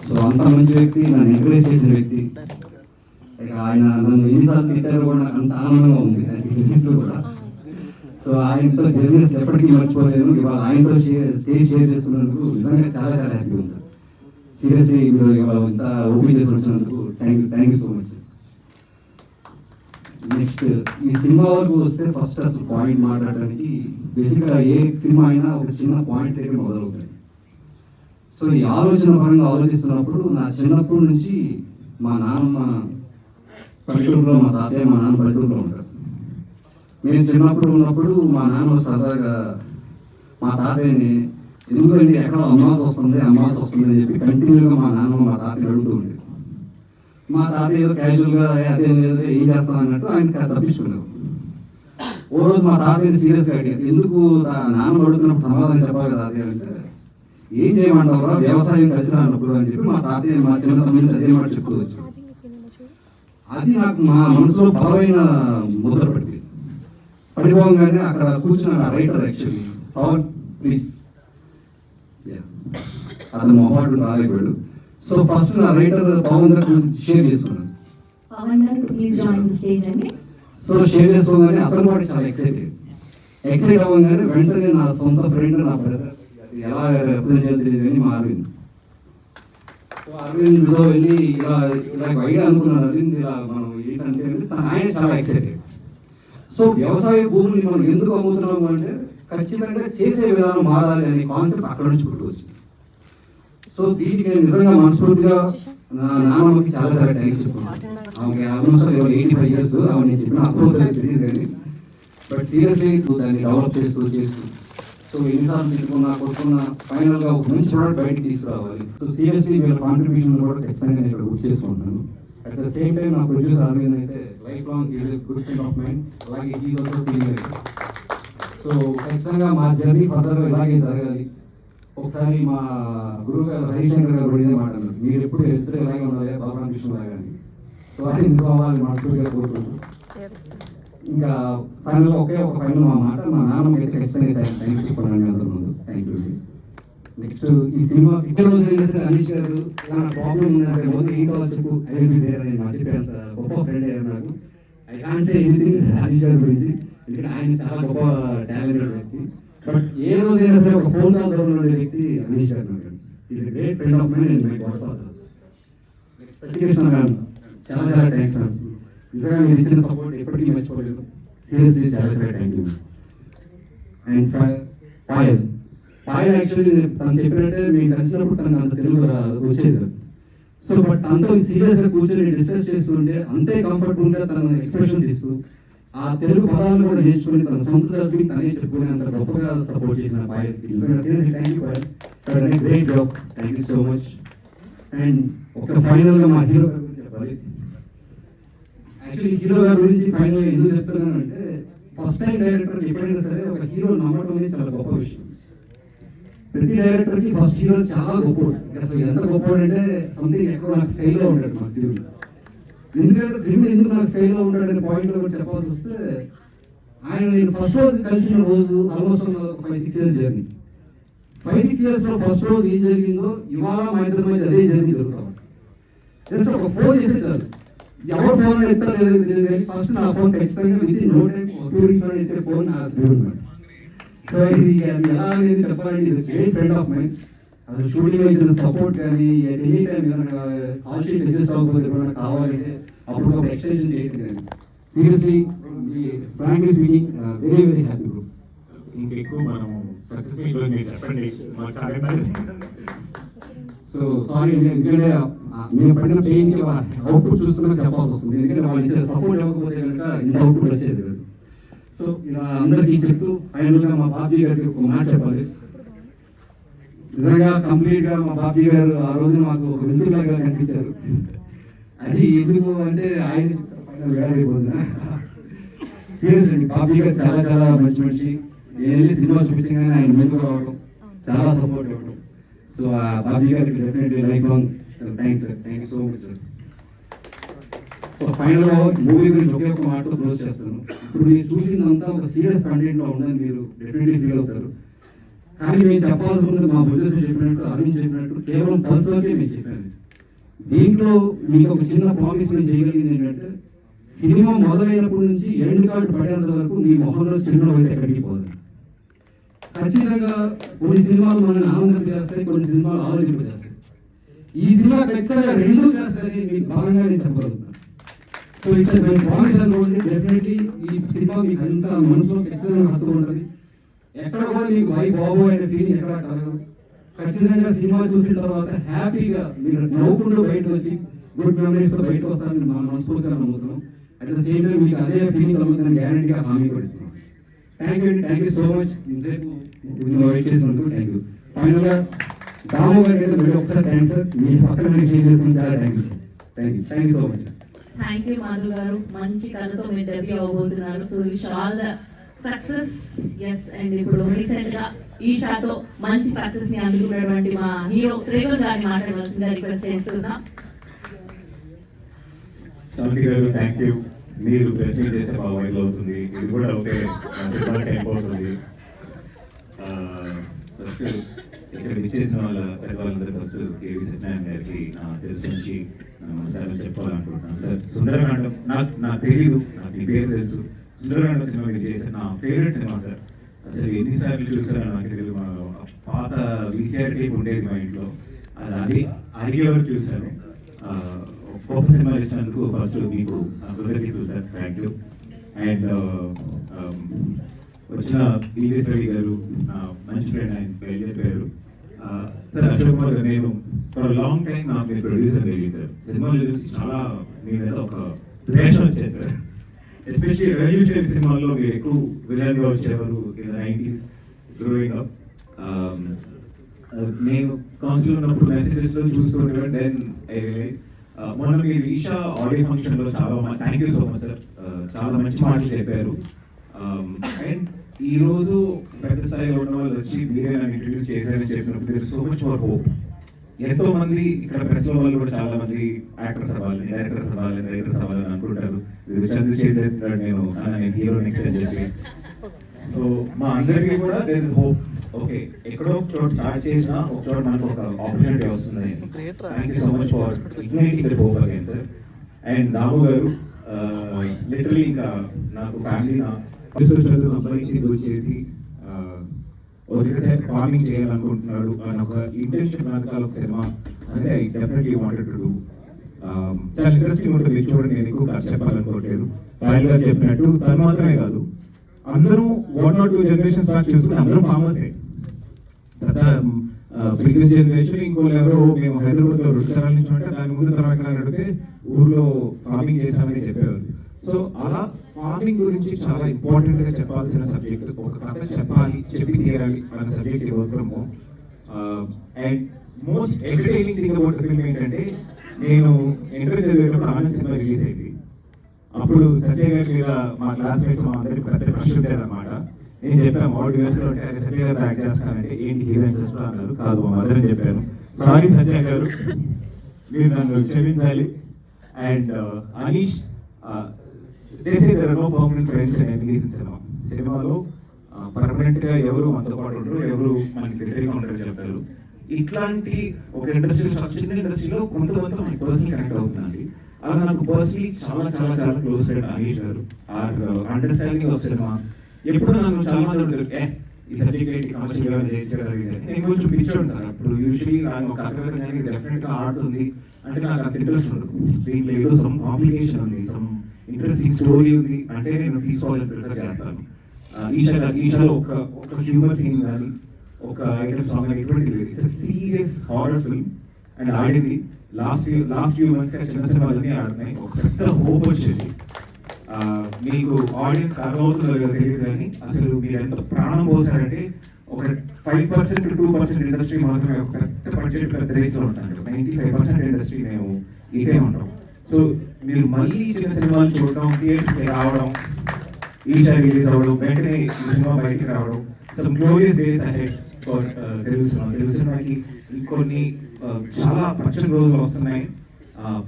సో అంత మంచి వ్యక్తి, నన్ను ఎంకరేజ్ చేసిన వ్యక్తి. ఆయన నన్ను ఎన్నిసార్లు తిట్టారో కూడా నాకు అంత ఆనందంగా ఉంది కూడా. సో ఆయనతో జర్నీస్ ఎప్పటికీ మర్చిపోలేను. ఇవాళ ఆయనతో స్టేజ్ షేర్ చేసుకున్నందుకు నిజంగా చాలా చాలా హ్యాపీ ఉంది సార్. సీరియస్లీ మీరు ఇవాళ ఇంత ఓపెన్ చేసి వచ్చినందుకు thank you so much. Next ఈ సినిమా వరకు వస్తే ఫస్ట్ అసలు పాయింట్ మాట్లాడడానికి బేసిక్గా ఏ సినిమా అయినా ఒక చిన్న పాయింట్ దగ్గర మొదలవుతాయి. సో ఈ ఆలోచన పరంగా ఆలోచిస్తున్నప్పుడు నా చిన్నప్పటి నుంచి మా నాన్నమ్మ పల్లెటూరులో, మా తాతయ్య మా నాన్న పల్లెటూరులో ఉంటారు. మేము చిన్నప్పుడు ఉన్నప్పుడు మా నాన్న సరదాగా మా తాతయ్యని ఎందుకంటే ఎక్కడ అమ్మాల్సి వస్తుంది అని చెప్పి కంటిన్యూగా మా నాన్న మా తాతయ్య అడుగుతూ ఉండేది. మా తాతయ్య ఏదో క్యాజువల్గా అదేం లేదు ఏం చేస్తాం అన్నట్టు ఆయన తప్పించుకున్నారు. ఓ రోజు మా తాతయ్యని సీరియస్గా అడిగారు, ఎందుకు నాన్న అడుగుతున్నప్పుడు సమాధానం చెప్పాలి కదా తాతయ్య అంటే, ఏం చేయమంటావురా వ్యవసాయం కలిసి అన్నప్పుడు అని చెప్పి మా తాతయ్య మా చిన్నతనం నుంచి అదే మాట చెప్తూ వచ్చారు. అది నాకు మా మనసులో బలమైన ముద్ర పడిపోగానే అక్కడ కూర్చున్న రైటర్ యాక్చువల్లీ పవన్ ప్లీజ్ అతను మొహమాటం రాలేకపోయాడు. సో ఫస్ట్ నా రైటర్ పవన్ గారు షేర్ చేసుకున్నాను. సో షేర్ చేసుకోగానే అతను కూడా చాలా ఎక్సైట్ అవ్వగానే వెంటనే నా సొంత ఫ్రెండ్ నా బ్రదర్ ఎలా రిప్రజెంట్ చేయాలి అని మా అరవింద్. సో అరవింద్లో వెళ్ళి ఇలా ఐడియా అనుకున్నాను. అరవింద్ ఇలా మనం ఏంటంటే ఆయన చాలా ఎక్సైటెడ్. సో వ్యవసాయ భూములు మనం ఎందుకు అమ్ముతున్నాము అంటే ఖచ్చితంగా చేసే విధానం మారాలి అనే కాన్సెప్ట్ అక్కడ నుంచి పుట్టుకొచ్చింది. సో దీనికి నేను నిజంగా మనస్ఫూర్తిగా నా నాన్నమ్మకి చాలా చాలా థ్యాంక్స్ చెప్పుకున్నాను. ఆమెకి ఆల్మోస్ట్ 85 years ఆమె నేను చెప్పిన అప్రోచ్ తెలియదు కానీ బట్ సీరియస్లీ దాన్ని డెవలప్ చేస్తూ సో ఎన్నిసార్లు కొట్టుకున్న ఫైనల్గా ఒక మంచి ప్రోడక్ట్ బయటకు తీసుకురావాలి. సో సీరియస్లీ వీళ్ళ కాంట్రిబ్యూషన్ కూడా ఖచ్చితంగా నేను ఇక్కడ గుర్తు చేసుకుంటున్నాను. అట్ ద సేమ్ టైం నా ప్రొడ్యూసర్ అరవింద్ అయితే life long is good friend of mind. అలాగే ఈ ఆల్సో ఫీలింగ్. సో ఖచ్చితంగా మా జర్నీ ఫర్దర్గా ఇలాగే జరగాలి. ఒకసారి మా గురువు గారు హరిశంకర్ గారు కూడా ఇదే మాట్లాడారు, మీరు ఎప్పుడు ఇద్దరు ఇలాగే ఉండాలి బాలరామకృష్ణ లాగా అని. సో అది నిజామాబాద్ మనస్ఫూర్తిగా కోరుకుంటున్నాను. ఇంకా ఫైనల్ ఒక ఫైనల్ మా మాట మా నాన్నమ్మ అయితే ఖచ్చితంగా థ్యాంక్స్ చెప్పాను అందరి ముందు. Thank you. నెక్స్ట్ ఈ సినిమా ఇద్దరు రోజు అనీష్ గారు నా ప్రాబ్లం ఉందంటే ముందు ఏం కావాలి చెప్పు ఐ విల్ బి దేర్ అని మా చెప్పేంత గొప్ప ఫ్రెండ్ అయ్యారు నాకు. I can't say anything Anish గారి గురించి, ఎందుకంటే ఆయన చాలా గొప్ప టాలెంటెడ్ వ్యక్తి. బట్ ఏ రోజైనా సరే ఒక ఫోన్ కాల్ దూరంలో ఉండే వ్యక్తి అనీష్ గారు. Is a great friend of mind and my God father. Satyakrishna గారు చాలా చాలా థ్యాంక్స్ మ్యామ్. నిజంగా మీరు ఇచ్చిన సపోర్ట్ ఎప్పటికీ మర్చిపోలేదు. సీరియస్లీ చాలా చాలా thank you. And Payal actually తను చెప్పినట్టే మేము కలిసినప్పుడు తనకు అంత తెలుగు వచ్చేది. సో బట్ అంత సీరియస్గా కూర్చొని డిస్కస్ చేస్తుంటే అంతే కంఫర్టబుల్గా తన ఎక్స్ప్రెషన్స్ ఇస్తూ ఆ తెలుగు పదాలను కూడా నేర్చుకుని తన సొంత తరపుని తనే చెప్పుకునే అంత గొప్పగా సపోర్ట్ చేసిన పాయల్కి seriously thank you Payal. Great job. Thank you so much. And ఒక ఫైనల్గా మా హీరో గారి గురించి చెప్పాలి. యాక్చువల్లీ హీరో గారి గురించి ఫైనల్గా ఎందుకు చెప్తున్నానంటే ఫస్ట్ టైం డైరెక్టర్కి ఎప్పుడైనా సరే ఒక హీరో నమ్మటం అనేది చాలా గొప్ప విషయం. ప్రతి డైరెక్టర్కి ఫస్ట్ హీరో చాలా గొప్పవాడు. అసలు ఎంత గొప్పవాడు అంటే సంథింగ్ ఎక్కువ నాకు స్టైల్లో ఉంటాడు మా టీవీలో. ఎందుకంటే త్రిముడు ఎందుకు నాకు స్టైల్లో ఉంటాడనే పాయింట్లో కూడా చెప్పాల్సి వస్తే ఆయన నేను ఫస్ట్ రోజు కలిసిన రోజు ఆల్మోస్ట్ 5-6 years జర్నీ. 5-6 yearsలో ఫస్ట్ రోజు ఏం జరిగిందో ఇవాళ మా ఇద్దరి మధ్య అదే జర్నీ జరుగుతాం. జస్ట్ ఒక ఫోన్ చేస్తే చాలు, ఎవరు ఫోన్ ఎత్తారో తెలియదు కానీ ఫస్ట్ నా ఫోన్ ఖచ్చితంగా విత్ నో టైం 2 weeks అయితే ఫోన్ నా దేవుడు. సో ఇది ఎలా అనేది చెప్పాలంటే ఇది గ్రేట్ ఫ్రెండ్ ఆఫ్ మైండ్. అసలు షూటింగ్లో ఇచ్చిన సపోర్ట్ కానీ ఎనీ టైం ఏదైనా కాల్ షీట్స్ అడ్జస్ట్ అవ్వకపోతే ఏమైనా కావాలంటే అప్పుడు ఒక ఎక్స్టెన్షన్ చేయడం కానీ seriously frankly speaking very very happy bro. ఇంకెక్కువ మనం సక్సెస్ఫుల్ మీరు చెప్పండి మాకు చాలా సో సారీ ఎందుకంటే మేము పడిన పెయిన్కి అవుట్పుట్ చూసుకున్నా చెప్పాల్సి వస్తుంది. ఎందుకంటే వాళ్ళు ఇచ్చే సపోర్ట్ ఇవ్వకపోతే కనుక ఇంత అవుట్పుట్ వచ్చేది కాదు. సో ఇలా అందరికీ చెప్తూ ఫైనల్గా మా బాబీ గారికి ఒక మాట చెప్పాలి. నిజంగా కంప్లీట్గా మా బాబీ గారు ఆ రోజు మాకు ఒక వెలుగులాగా కనిపించారు. అది ఎందుకు అంటే ఆయన ఫైనల్ వేరైపోతున్నా సీరియస్ అండి. బాబీ గారు చాలా చాలా మంచి మనిషి. నేను వెళ్ళి సినిమా చూపించగానే ఆయన ముందుకు రావడం, చాలా సపోర్ట్ ఇవ్వడం. సో బాబీ గారికి definitely life long thanks sir. Thank you so much sir. So ఫైనల్గా మూవీ గురించి ఒకే ఒక మాటతో క్లోజ్ చేస్తాను. ఇప్పుడు మీరు చూసిందంతా ఒక సీరియస్ కంటెంట్లో ఉందని మీరు డెఫినెట్లీ ఫీల్ అవుతారు. కానీ మేము చెప్పాల్సింది మా బుద్ధి చెప్పినట్టు, అరవింద్ చెప్పినట్టు కేవలం పర్సనల్గా మేము చెప్పాను. దీంట్లో మీకు ఒక చిన్న ప్రామిస్ మేము చేయగలిగింది ఏంటంటే సినిమా మొదలైనప్పటి నుంచి ఎండ్ కార్డ్ పడేంత వరకు మీ మొహంలో చిరునవ్వు అయితే ఎక్కడికి పోదు. ఖచ్చితంగా కొన్ని సినిమాలు మనల్ని ఆనందం చేస్తాయి, కొన్ని సినిమాలు ఆలోచింపజేస్తాయి. ఈ సినిమా ఖచ్చితంగా రెండు చేస్తారని మీకు బలంగా నేను చెప్పగలుగుతాను. సో ఇట్స్ ప్రామిస్ అనుకోండి. డెఫినెట్లీ ఈ సినిమా మీకు అంతా మనసులో ఖచ్చితంగా హత్తుకుంటుంది. ఎక్కడ కూడా మీకు వై బాబు అనే ఫీలింగ్ ఎక్కడ కలగదు. ఖచ్చితంగా సినిమా చూసిన తర్వాత హ్యాపీగా మీరు నవ్వుకుంటూ బయటకు వచ్చి గుడ్ మెమరీస్తో బయటకు వస్తారని మనం మనస్ఫూర్తిగా నమ్ముతున్నాం. అట్ ద సేమ్ టైం మీకు అదే ఫీలింగ్ కలుగుతుందని గ్యారెంటీగా హామీ పడుతున్నాం. థ్యాంక్ యూ అండి. Thank you so much. ఇంతసేపు వెయిట్ చేసినందుకు థ్యాంక్ యూ. ఫైనల్గా దాము గారికి అయితే మళ్ళీ ఒకసారి థ్యాంక్స్ సార్. మీ పక్కన మీరు షేర్ చేసుకుని చాలా thanks sir. Thank you so much. Thank you Madhu garu. మంచి కథతో మీరు డెబ్యూ అవ్వబోతున్నారు. So wish all the success. Yes and ఇప్పుడు రీసెంట్ గా ఈ షాతో మంచి సక్సెస్ ని అందుకున్నటువంటి మా హీరో త్రిగుల్ గారిని మాట్లాడవలసిందిగా రిక్వెస్ట్ చేస్తున్నా. శాంతి గారు థ్యాంక్ యూ. మీరు ప్రశ్న చేస్తే బాగా వైరల్ అవుతుంది. ఇది కూడా ఓకే అయిపోతుంది. ఫస్ట్ ఇక్కడ విచ్చేసిన వాళ్ళ పెద్దవాళ్ళందరూ ఫస్ట్ కేవీ సత్యనారాయణ గారికి నా తెలుసు నుంచి నమస్కారం చెప్పాలనుకుంటున్నాను సార్. సుందరకాండం నాకు తెలీదు, నాకు ఈ పేరు తెలుసు. సుందరకాండం సినిమా మీరు చేసిన నా ఫేవరెట్ సినిమా సార్. అసలు ఎన్నిసార్లు చూసారో నాకు తెలియదు. పాత వీసీఆర్ టేప్ ఉండేది మా ఇంట్లో, అది అడిగే వరకు చూశాను. గొప్ప సినిమా ఇచ్చినందుకు ఫస్ట్ మీకు కృతజ్ఞతలు సార్. Thank you. అండ్ వచ్చిన ఈఎస్ రవి గారు మంచి ఫ్రెండ్, ఆయన వెళ్ళిపోయారు సార్. అశోక్ కుమార్ గారు, నేను ఫర్ లాంగ్ టైం నాకు మీరు ప్రొడ్యూసర్ తెలియదు సార్. సినిమాలు చూసి చాలా మీ మీద ఒక ద్వేషం వచ్చేది సార్. ఎస్పెషల్లీ రెవల్యూషనరీ సినిమాల్లో మీరు ఎక్కువ విలన్గా వచ్చేవారు. 90s growing up. నేను కౌన్సిల్ ఉన్నప్పుడు మెసేజెస్లో చూస్తుంటే దెన్ ఐ రియలైజ్ మొన్న మీరు ఈషా ఆడియో ఫంక్షన్లో చాలా thank you so much sir. చాలా మంచి మాటలు చెప్పారు. అండ్ ఈ రోజు పెద్ద స్థాయిలో ఉన్న వాళ్ళు వచ్చి మీరే నన్ను ఇంట్రడ్యూస్ చేశారని చెప్పినప్పుడు there so much more hope. ఎంతో మంది ఇక్కడ ప్రెస్ లో వాళ్ళు కూడా చాలా మంది యాక్టర్స్ అవ్వాలని, డైరెక్టర్స్ అవ్వాలని, రైటర్స్ అవ్వాలని అనుకుంటారు. చంద్రశేఖర్ నేను హీరో నెక్స్ట్ అని చెప్పి. సో మా అందరికీ కూడా దేర్ ఇస్ హోప్. ఓకే, ఎక్కడో ఒక చోట స్టార్ట్ చేసినా ఒక చోట మనకు ఒక ఆపర్చునిటీ వస్తుంది. Thank you so much for igniting the hope again sir. And Damu garu literally ఇంకా నాకు ఫ్యామిలీ చదువు అబ్బాయికి వచ్చేసి ఒకసారి ఫార్మింగ్ చేయాలనుకుంటున్నాడు అని ఒక ఇంటెన్షన్ వెనకాల ఒక సినిమా అంటే I definitely wanted to do. చాలా ఇంట్రెస్టింగ్ ఉంటుంది చూడండి. నేను ఎక్కువ ఖర్చు చెప్పాలనుకోవట్లేదు. రాయల్ గారు చెప్పినట్టు తను మాత్రమే కాదు, అందరూ 1 or 2 జనరేషన్స్ బ్యాక్ చూసుకుని అందరూ ఫార్మర్సే. ప్రీవియస్ జనరేషన్ ఇంకోళ్ళు ఎవరో మేము హైదరాబాద్లో 2 తరాల నుంచి ఉంటే దాని ముందు తరం ఎక్కడ అడిగితే ఊర్లో ఫార్మింగ్ చేశామని చెప్పేవారు. సో అలా ఫార్మింగ్ గురించి చాలా ఇంపార్టెంట్ గా చెప్పాల్సిన సబ్జెక్ట్, ఒక కథ చెప్పాలి, చెప్పి తీరాలి అన్న subject work from home. And most entertaining thing about the film ఏంటంటే, నేను ఇంటర్ చదివేటప్పుడు ఆనంద్ సినిమా రిలీజ్ అయింది. అప్పుడు సత్య గారి మీద మా క్లాస్మేట్స్ మా అందరికి పెద్ద క్రష్ ఉండేది అనమాట. నేను చెప్పాను ఆడియన్స్ లో ఉంటే సత్య గారు యాక్ట్ చేస్తానంటే ఏంటి హీరోయిన్స్ అన్నారు. కాదు మా మదర్ అని చెప్పాను. సారీ సత్య గారు, మీరు నన్ను క్షమించాలి. And Anish, they say there are no permanent friends and enemies in cinema. సినిమాలో పర్మనెంట్ గా ఎవరు మనతో పాటు ఉండరు, ఎవరు మనకి వ్యతిరేకంగా ఉంటారు చెప్తారు. ఇట్లాంటి ఒక ఇండస్ట్రీలో, చిన్న ఇండస్ట్రీలో కొంతమంది మనకి పర్సనల్ కనెక్ట్ అవుతుందండి. అలా నాకు పర్సనలీ చాలా చాలా చాలా close friend Anish garu. Our understanding of cinema. ఎప్పుడు నన్ను చాలా మంది ఉంటారు, ఈ సబ్జెక్ట్ ఏంటి, కమర్షియల్ గా చేయగలిగితే నేను కొంచెం పిచ్చోడు సార్. ఇప్పుడు యూజువలీ నాకు ఒక కథ కానీ డెఫినెట్గా ఆడుతుంది అంటే నాకు అంత ఇంట్రెస్ట్ ఉండదు. దీంట్లో ఏదో సమ్ కాంప్లికేషన్ ఉంది, సమ్ ఇంట్రెస్టింగ్ స్టోరీ ఉంది అంటే నేను తీసుకోవాలని ప్రిఫర్ చేస్తాను. ఈషాలో ఒక హ్యూమర్ సీన్ కానీ ఒక ఐటమ్ సాంగ్ కానీ ఎటువంటి లేదు. It's serious horror film and ఆడింది. లాస్ట్ ఫ్యూ మంత్స్ చిన్న సినిమాలన్నీ ఆడుతున్నాయి. ఒక పెద్ద హోప్ వచ్చింది. మీకు ఆడియన్స్ అర్థమవుతుందో లేదో తెలియదు కానీ అసలు మీరు ఎంత ప్రాణం పోసారంటే ఒక 5% to 2% ఇండస్ట్రీ మాత్రమే ఒక పెద్ద బడ్జెట్ పెద్ద రేంజ్లో ఉంటాను. 95% ఇండస్ట్రీ మేము ఇదే ఉంటాం. సో మీరు మళ్ళీ చిన్న సినిమాలు చూడడం, థియేటర్కి రావడం, ఈషా రిలీజ్ అవ్వడం, వెంటనే ఈ సినిమా బయటికి రావడం, some glorious days ahead for Telugu సినిమాకి ఇంకొన్ని చాలా పచ్చని రోజులు వస్తున్నాయి.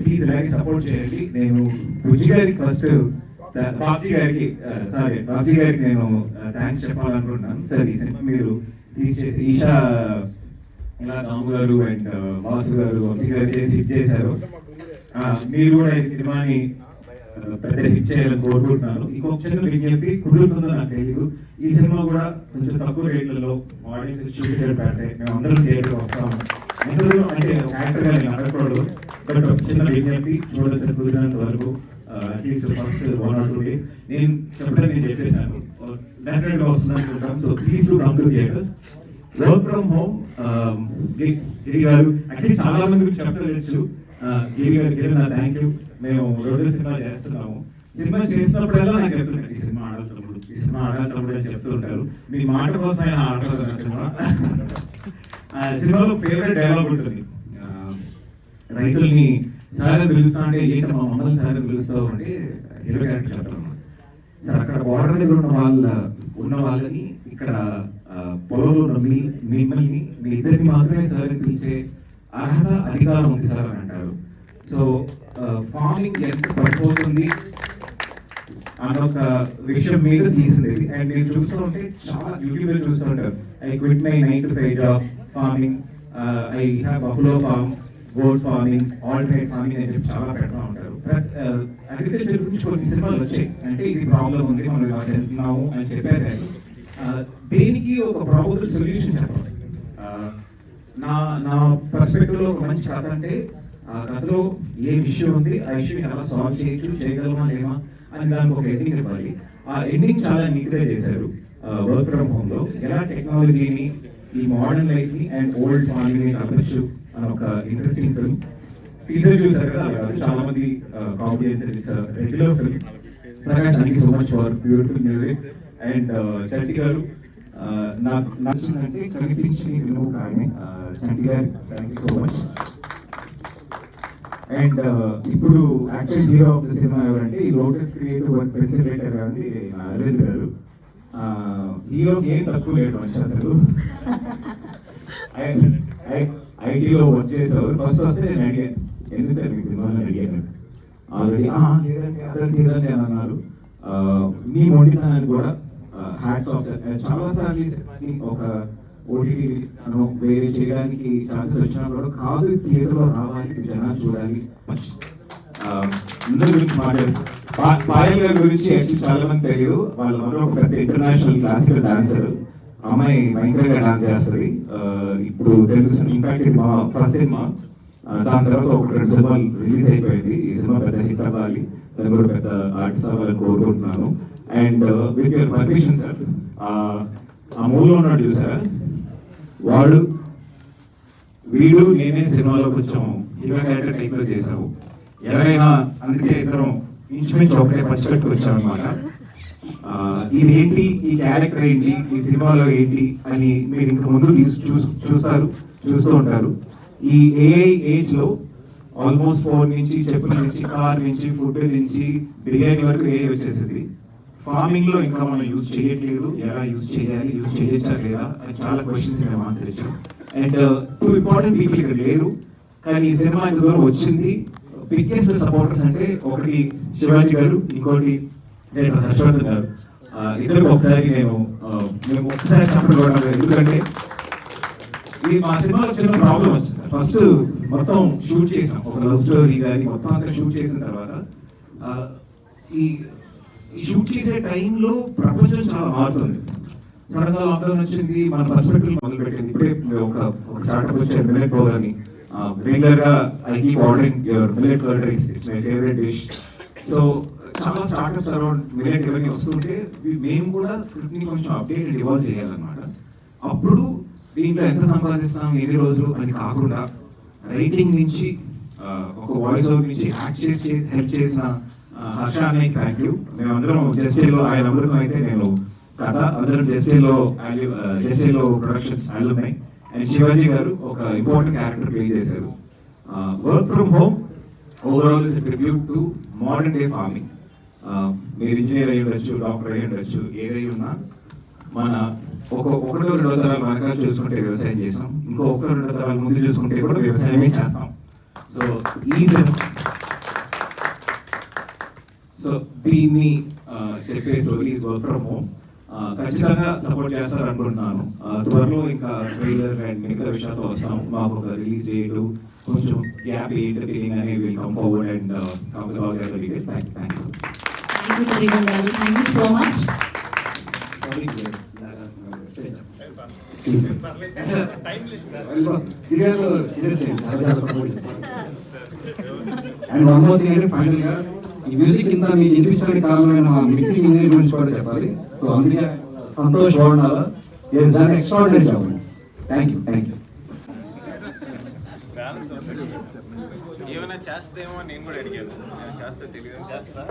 ప్లీజ్ ఇలాగే సపోర్ట్ చేయండి. నేను బుజ్జి గారికి ఫస్ట్ బాబ్జీ గారికి నేను థ్యాంక్స్ చెప్పాలనుకుంటున్నాను. సార్ ఈ సినిమా మీరు తీసేసి ఈషా ఇలా రాము గారు అండ్ వాసు గారు వంశీ గారు చేసి హిట్ చేశారు. మీరు కూడా ఈ సినిమాని పెద్ద హిట్ చేయాలని కోరుకుంటున్నాను. ఇంకొక చిన్న విజ్ఞప్తి, కుదురుతుందో నాకు తెలియదు, ఈ సినిమా కూడా కొంచెం తక్కువ రేట్లలో ఆడియన్స్ చూసేటట్టు పెడితే మేము అందరం థియేటర్కి వస్తాము. అందరూ అంటే యాక్టర్గా నేను అడగకూడదు, బట్ ఒక చిన్న విజ్ఞప్తి, చూడాల్సిన కుదిరినంత వరకు అట్లీస్ట్ ఫస్ట్ 1 or 2 days నేను చెప్పేసాను డెఫినెట్గా వస్తుంది అనుకుంటాం. So please to come to theatres. Work from home Giri garu actually చాలా మంది గురించి చెప్పలేదు. గిరి గారికి నా థ్యాంక్ యూ. మేము 2 సినిమా చేస్తున్నాము. సినిమా చేసినప్పుడల్లా నాకు చెప్తుంటారు ఈ సినిమా ఆడాలి అని చెప్తూ ఉంటారు. మీ మాట కోసం ఆయన ఆడతారు. సినిమాలో ఫేవరెట్ డైలాగ్ ఉంటుంది, రైతుల్ని సార్ అని పిలుస్తా అంటే ఏంటి మా మమ్మల్ని సార్ అని పిలుస్తావు అంటే హీరో క్యారెక్టర్ చెప్తాను. సార్ అక్కడ బార్డర్ దగ్గర ఉన్న వాళ్ళని ఇక్కడ పొలంలో ఉన్న మిమ్మల్ని మీ ఇద్దరిని మాత్రమే సార్ అని పిలిచే అర్హత అధికారం ఉంది సార్ అని అంటారు. సో ఫార్మింగ్ ఎంత పడిపోతుంది అన్నొక విషయం మీద తీసింది. అండ్ నేను చూస్తూ ఉంటే చాలా యూట్యూబ్లో చూస్తూ ఉంటారు, I quit my 9 to 5 job farming, I have buffalo farm, goat farming, alternate farming అని చెప్పి చాలా పెడతా ఉంటారు. అగ్రికల్చర్ గురించి కొన్ని సినిమాలు వచ్చాయి, అంటే ఇది ప్రాబ్లం ఉంది మనం ఇలా వెళ్తున్నాము అని చెప్పారు. కానీ దేనికి ఒక ప్రాపర్ సొల్యూషన్ చెప్పాలి. నా పర్స్పెక్టివ్లో ఒక మంచి కథ అంటే ఆ కథలో ఏం ఇష్యూ ఉంది, ఆ ఇష్యూని ఎలా సాల్వ్ చేయగలమా లేమా అని దానికి ఒక ఎండింగ్ ఇవ్వాలి. ఆ ఎండింగ్ చాలా నీట్గా చేశారు. వర్క్ ఫ్రమ్ హోమ్లో ఎలా టెక్నాలజీని, ఈ మోడర్న్ లైఫ్ని అండ్ ఓల్డ్ ఫార్మింగ్ని కలపచ్చు అని ఒక ఇంట్రెస్టింగ్ ఫిల్మ్. టీజర్ చూసారు కదా, చాలా మంది audience regular film. Prakash, thank you so much for beautiful music. And Chanti garu నాకు నచ్చిందంటే కనిపించి నువ్వు కానీ Chanti garu thank you so much. And ఇప్పుడు actual hero of the cinema ఎవరంటే ఈ లోటస్ క్రియేటివ్ వర్క్ ప్రెసిడెంటర్ కానీ అరవింద్ గారు. హీరోకి ఏం తక్కువ లేదు మంచి అసలు. ఐటీలో వర్క్ చేసేవారు. ఫస్ట్ వస్తే నేను అడిగాను ఎందుకు సార్ మీకు సినిమాలో అడిగాను. ఆల్రెడీ లేదండి అదే అని అన్నారు. మీ మొండితనాన్ని కూడా హ్యాట్స్ ఆఫ్. చాలా సార్లు ఒక ఓటీటీ వేరే చేయడానికి ఛాన్సెస్ వచ్చినా కూడా కాదు, థియేటర్లో రావాలి, జనాలు చూడాలి. అందరి గురించి మాట్లాడారు. పాయల్ గారి గురించి యాక్చువల్లీ చాలా మంది తెలియదు. వాళ్ళ మరో ఒక పెద్ద ఇంటర్నేషనల్ క్లాసికల్ డాన్సర్. అమ్మాయి భయంకరంగా డాన్స్ చేస్తుంది. ఇప్పుడు తెలుగు ఇన్ఫాక్ట్ ఇది మా ఫస్ట్ సినిమా. దాని తర్వాత ఒక 2 సినిమాలు రిలీజ్ అయిపోయింది. ఈ సినిమా పెద్ద హిట్ అవ్వాలి, దాని కూడా పెద్ద ఆర్టిస్ట్ అవ్వాలని కోరుకుంటున్నాను. And with your permission sir, ఆ మూవీలో ఉన్నాడు చూసారా, వీడు నేనే సినిమాలో కొంచెం హీరో క్యారెక్టర్ టైప్లో చేసావు. ఎవరైనా అందుకే ఇద్దరం ఇంచుమించు ఒకటే పంచిపెట్టుకు వచ్చాం అనమాట. ఇదేంటి, ఈ క్యారెక్టర్ ఏంటి, ఈ సినిమాలో ఏంటి అని మీరు ఇంక ముందు చూస్తూ ఉంటారు. ఈ ఏఐ ఏజ్లో ఆల్మోస్ట్ ఫోన్ నుంచి, చెప్పుల నుంచి, కార్ నుంచి, ఫుడ్ నుంచి, బిర్యానీ వరకు ఏఐ వచ్చేసింది. ఫార్మింగ్లో ఇంకా మనం యూజ్ చేయట్లేదు, ఎలా యూజ్ చేయాలి, యూజ్ చేయొచ్చా లేదా అని చాలా క్వశ్చన్స్ మేము ఆన్సర్ ఇచ్చాం. అండ్ 2 ఇంపార్టెంట్ పీపుల్ ఇక్కడ లేరు, కానీ ఈ సినిమా ఇంత దూరం వచ్చింది. బిగ్గెస్ట్ సపోర్టర్స్ అంటే ఒకటి శివాజీ గారు, ఇంకోటి హర్షవర్ధన్ గారు. ఇద్దరికి ఒకసారి మేము ఒకసారి చెప్పడం, ఎందుకంటే ఇది మా సినిమాలో చిన్న ప్రాబ్లం వచ్చింది. ఫస్ట్ మొత్తం షూట్ చేసాం, ఒక లవ్ స్టోరీ కానీ మొత్తం అంతా షూట్ చేసిన తర్వాత ఈ షూట్ చేసే టైంలో ప్రపంచం చాలా మారుతుంది. సడన్ గా లాక్డౌన్ వచ్చింది, మన పర్స్పెక్టివ్ మొదలు పెట్టింది. ఇప్పుడే ఒక స్టార్ట్అప్ వచ్చారు మిల్లెట్ బౌల్ అని. రెగ్యులర్ గా I keep ordering your millet curd rice, it's my favourite dish. So చాలా స్టార్ట్అప్స్ అరౌండ్ మిల్లెట్ ఇవన్నీ వస్తుంటే మేము కూడా స్క్రిప్ట్ ని కొంచెం అప్డేట్ ఇవాల్వ్ చేయాలన్నమాట. అప్పుడు దీంట్లో ఎంత సంపాదిస్తాం ఎన్ని రోజులు అని కాకుండా రైటింగ్ నుంచి ఒక వాయిస్ ఓవర్ నుంచి యాక్ట్ చేసి హెల్ప్ చేసిన హర్ష అనే థ్యాంక్ యూ. మేమందరం జస్టేలో ఆయన అమృతం అయితే నేను కథ, అందరం జస్టేలో ప్రొడక్షన్స్ అల్లుమై. అండ్ శివాజీ గారు ఒక ఇంపార్టెంట్ క్యారెక్టర్ ప్లే చేశారు. Work from home overall is tribute to modern day farming. మీరు ఇంజనీర్ అయి ఉండొచ్చు, డాక్టర్ అయి ఉండొచ్చు, ఏదై ఉన్నా మన ఒకటో రెండో తరాలు వెనకాల చూసుకుంటే వ్యవసాయం చేస్తాం, ఇంకో ఒకటో రెండో తరాల ముందు చూసుకుంటే కూడా వ్యవసాయమే చేస్తాం. సో దీన్ని చెప్పే story is work from home. ఖచ్చితంగా సపోర్ట్ చేస్తారు అనుకుంటున్నాను. త్వరలో ఇంకా ట్రైలర్ అండ్ మిగతా విషయాలతో వస్తాం. మాకు ఒక రిలీజ్ డేట్ కొంచెం గ్యాప్ ఏంటి తెలియగానే will come forward and come with all the details. Thank you. Thank you so much. And one more thing, final గా ఈ మ్యూజిక్ కింద మీ ఇండివిజువల్ కారణమైన మిక్సింగ్ ఇంజనీర్ గురించి కూడా చెప్పాలి. సో అందుకే సంతోష్ వాడాల ఎక్స్ట్రాడినరీ జాబ్. Thank you. ఏమైనా చేస్తేమో నేను కూడా అడిగాను, చేస్తా తెలియదు చేస్తా.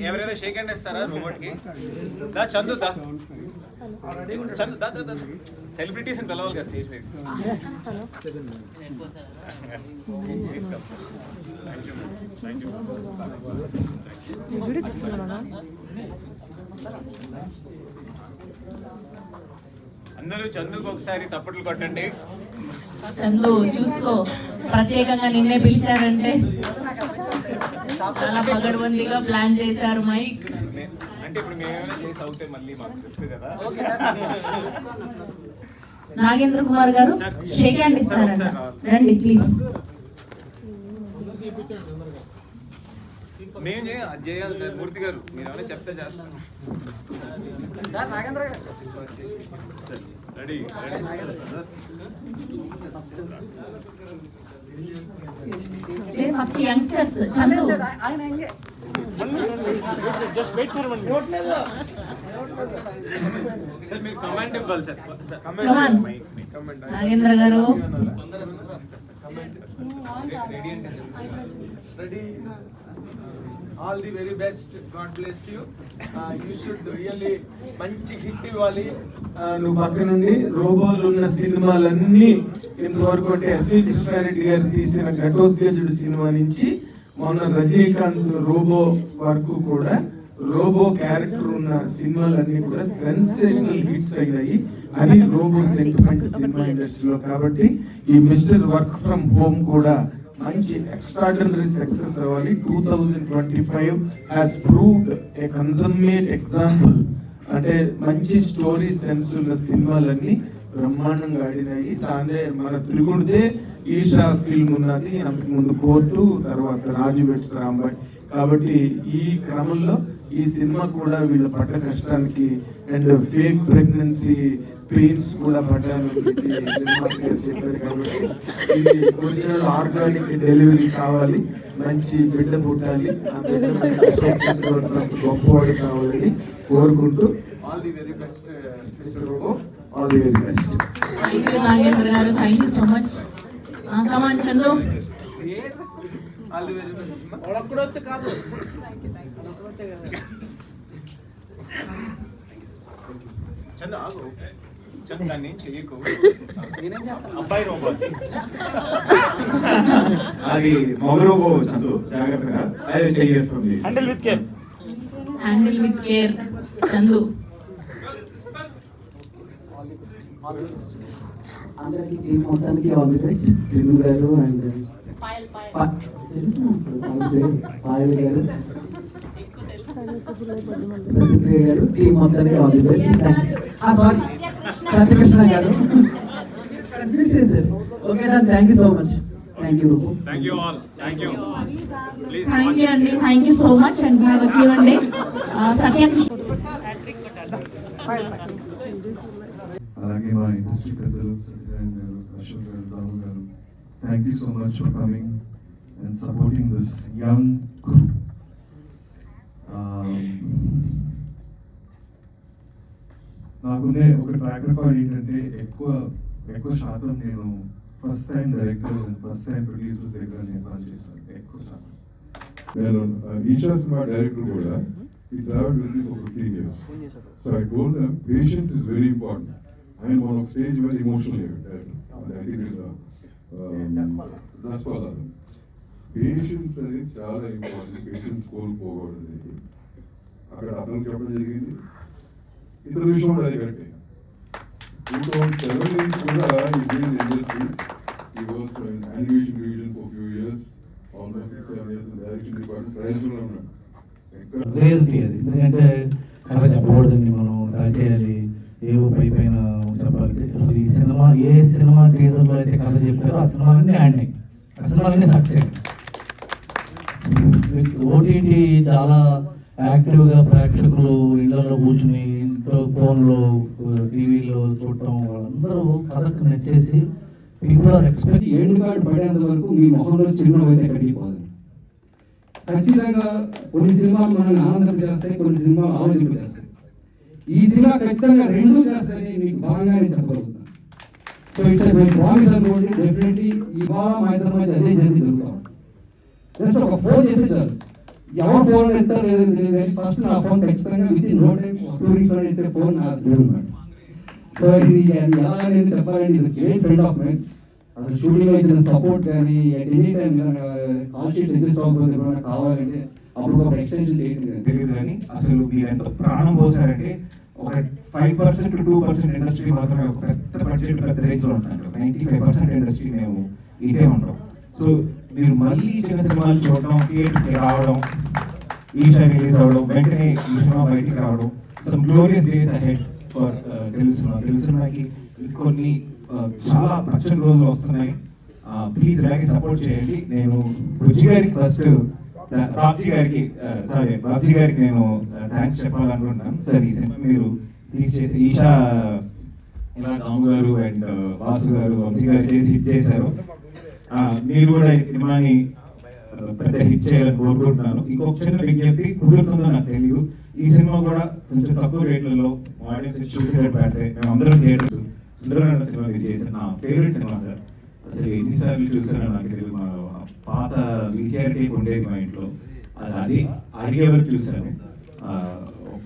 ఎవరైనా షేక్ హ్యాండ్ ఇస్తారా రోబోట్ కి? దా చందు, దా చందు, దా దా సెలబ్రిటీస్ ని పిలవాలి కదా స్టేజ్ మీద. అందరూ చందుకు ఒకసారి తప్పట్లు కొట్టండి. చందు చూసుకో, ప్రత్యేకంగా నిన్నే పిలిచారంటే చాలా పగడ్బందీగా ప్లాన్ చేశారు మైక్. అంటే ఇప్పుడు మేమేమైనా చేసి అవుతే మళ్ళీ మాకు రిస్క్ కదా. నాగేంద్ర కుమార్ గారు షేక్ హ్యాండ్ ఇస్తారంట, రండి ప్లీజ్. మేము చేయాలి సార్. మూర్తి గారు మీరు ఏమైనా చెప్తే చేస్తాను. Ready first youngsters Chandu. Sir మీరు కమాండ్ ఇవ్వాలి సార్. నాగేంద్ర గారు ready. All the very best, God bless you. You should really మంచి హిట్ ఇవ్వాలి. నువ్వు పక్క నుండి రోబోలు ఉన్న సినిమాలన్నీ ఇంతవరకు అంటే ఎస్వి కృష్ణారెడ్డి గారు తీసిన ఘటోత్కచుడు సినిమా నుంచి మొన్న రజనీకాంత్ రోబో వరకు కూడా రోబో క్యారెక్టర్ ఉన్న సినిమాలన్నీ కూడా సెన్సేషనల్ హిట్స్ అయినాయి. అది రోబో సెంటిమెంట్ సినిమా ఇండస్ట్రీలో. కాబట్టి ఈ మిస్టర్ వర్క్ ఫ్రమ్ హోమ్ కూడా మంచి ఎక్స్ట్రాడినరీ సక్సెస్ అవ్వాలి. 2025 హ్యాస్ ప్రూవ్డ్ ఏ కన్సమ్మేట్ ఎగ్జాంపుల్. అంటే మంచి స్టోరీ సెన్స్ ఉన్న సినిమాలన్నీ బ్రహ్మాండంగా ఆడినాయి. తానే మన తిరుగుడితే ఈషా ఫిల్మ్ ఉన్నది, అంతకు ముందు కోర్టు, తర్వాత రాజు వెట్స్ రాంబాయ్. కాబట్టి ఈ క్రమంలో ఈ సినిమా కూడా వీళ్ళ పడ్డ కష్టానికి అండ్ ఫేక్ ప్రెగ్నెన్సీ పెయిన్స్ కూడా పడ్డాను చెప్పారు. కాబట్టి ఇది ఒరిజినల్ ఆర్గానిక్ డెలివరీ కావాలి, మంచి బిడ్డ పుట్టాలి, ఆ బిడ్డ గొప్పవాడు కావాలని కోరుకుంటూ all the very best mister robo, all the very best. Thank you Nagendra garu, thank you so much. Come on Chandu. All the very best. ఒక్కడొచ్చు కాదు. చందు ఆగు. చందు దాన్ని చెయ్యకు. అబ్బాయి రోబో అది మగ రోబో చందు, జాగ్రత్తగా అది చేస్తుంది. Handle with care. Handle with care Chandu. అందరికీ టీం మొత్తానికి ఆల్ ది బెస్ట్. త్రిను గారు అండ్ పాయల్ గారు, సత్యప్రియ గారు, టీం మొత్తానికి all the best. Sorry Satyakrishna garu. Okay డా, thank you so much. Thank you. Thank you all. Thank you. Thank you అండి, thank you so much. And we have a Q&A. Satyakrishna అలాగే మా industry పెద్దలు సత్యనారాయణ గారు, Ashok garu, Rahul garu, thank you so much for coming and supporting this young group. నాకునే ఒక track record ఏంటంటే ఎక్కువ శాతం నేను first time directors and first time producers దగ్గర నేను పనిచేస్తాను ఎక్కువ శాతం. నేను ఈషా సినిమా డైరెక్టర్ కూడా ఈ travel with me for 15 years. So I told them patience is very important. I am on a stage very emotional director. I think it's that's all. Patience అనేది చాలా ఇంపార్టెంట్. పేషెన్స్ కోల్పోకూడదు అనేది అక్కడ అతను చెప్పడం జరిగింది. ఇతర విషయం కూడా అది కరెక్టే. 2007 నుంచి కూడా ఈ బిల్డ్ ఇండస్ట్రీ ఈ works animation division for few years, almost 6-7 years direction department ట్రైల్స్లో ఉన్నాడు. రేరిటీ అది, ఎందుకంటే కథ చెప్పకూడదండి, మనం కథ చేయాలి, ఏవో పైన చెప్పాలి. అసలు ఈ సినిమా ఏ సినిమా టీజర్లో అయితే కథ చెప్పారో ఆ సినిమాలన్నీ ఆడినాయి, ఆ సినిమాలన్నీ సక్సెస్. ఓటీటీ చాలా యాక్టివ్గా ప్రేక్షకులు ఇళ్లలో కూర్చుని ఇంట్లో ఫోన్లో టీవీలో చూడటం, వాళ్ళందరూ కథకు నచ్చేసి people are expect. End card పడేంత వరకు మీ మొహంలో చిరునవ్వు అయితే కడిగిపోదు. ఖచ్చితంగా కొన్ని సినిమాలు మనల్ని ఆనందం చేస్తాయి, కొన్ని సినిమాలు ఆలోచింపు చేస్తాయి. ఈ సినిమా ఖచ్చితంగా రెండు చేస్తాయని మీకు బాగానే చెప్పగలుగుతాను. సో ఇట్స్ మై ప్రామిస్ అనుకోండి. డెఫినెట్లీ ఇవాళ మా ఇద్దరి మధ్య అదే జరుగుతాం. జస్ట్ ఒక ఫోన్ చేస్తే చాలు, ఎవరు ఫోన్ ఎత్తారో లేదని తెలియదు కానీ ఫస్ట్ నా ఫోన్ ఖచ్చితంగా within no time 2 weeks అయితే ఫోన్ నాకు తెలియదు. సో ఇది ఎలా అనేది చెప్పాలండి, ఇది గ్రేట్ ఫ్రెండ్ ఆఫ్ మైన్. అసలు షూటింగ్లో ఇచ్చిన సపోర్ట్ కానీ at any time call sheets adjust అవ్వకపోతే ఏమైనా కావాలంటే అప్పుడు ఒక ఎక్స్టెన్షన్ చేయడం తెలియదు. కానీ అసలు మీరు ఎంత ప్రాణం పోసారంటే ఒక 5% to 2% ఇండస్ట్రీ మాత్రమే ఒక పెద్ద బడ్జెట్ పెద్ద రేంజ్లో ఉంటున్నారు. 95% ఇండస్ట్రీ మేము ఇదే ఉంటాం. సో మీరు మళ్ళీ చిన్న సినిమాలు చూడడం, థియేటర్కి రావడం, ఈషా రిలీజ్ అవ్వడం, వెంటనే ఈ సినిమా బయటికి రావడం, some glorious days ahead for Telugu సినిమాకి. ఇంకొన్ని చాలా పచ్చని రోజులు వస్తున్నాయి. ప్లీజ్ ఇలాగే సపోర్ట్ చేయండి. నేను బుజ్జి గారికి ఫస్ట్ బాబ్జీ గారికి నేను థ్యాంక్స్ చెప్పాలనుకుంటున్నాను. సార్ ఈ సినిమా మీరు రిలీజ్ చేసి ఈషా ఇలా రాము గారు అండ్ వాసు గారు, వంశీ గారు చేసి హిట్ చేశారు. మీరు కూడా ఈ సినిమాని పెద్ద హిట్ చేయాలని కోరుకుంటున్నాను. ఇంకొక చిన్న విజ్ఞప్తి, కుదురుతుందో నాకు తెలియదు, ఈ సినిమా కూడా కొంచెం తక్కువ రేట్లలో ఆడియన్స్ చూసేటట్టు పెడితే మేము అందరం థియేటర్స్ సుందరకాండ సినిమా మీరు చేసిన నా ఫేవరెట్ సినిమా సార్. అసలు ఎన్నిసార్లు చూసానో నాకు తెలియదు. మా పాత VCR టేప్ ఉండేది మా ఇంట్లో, అది అడిగే వరకు చూశాను.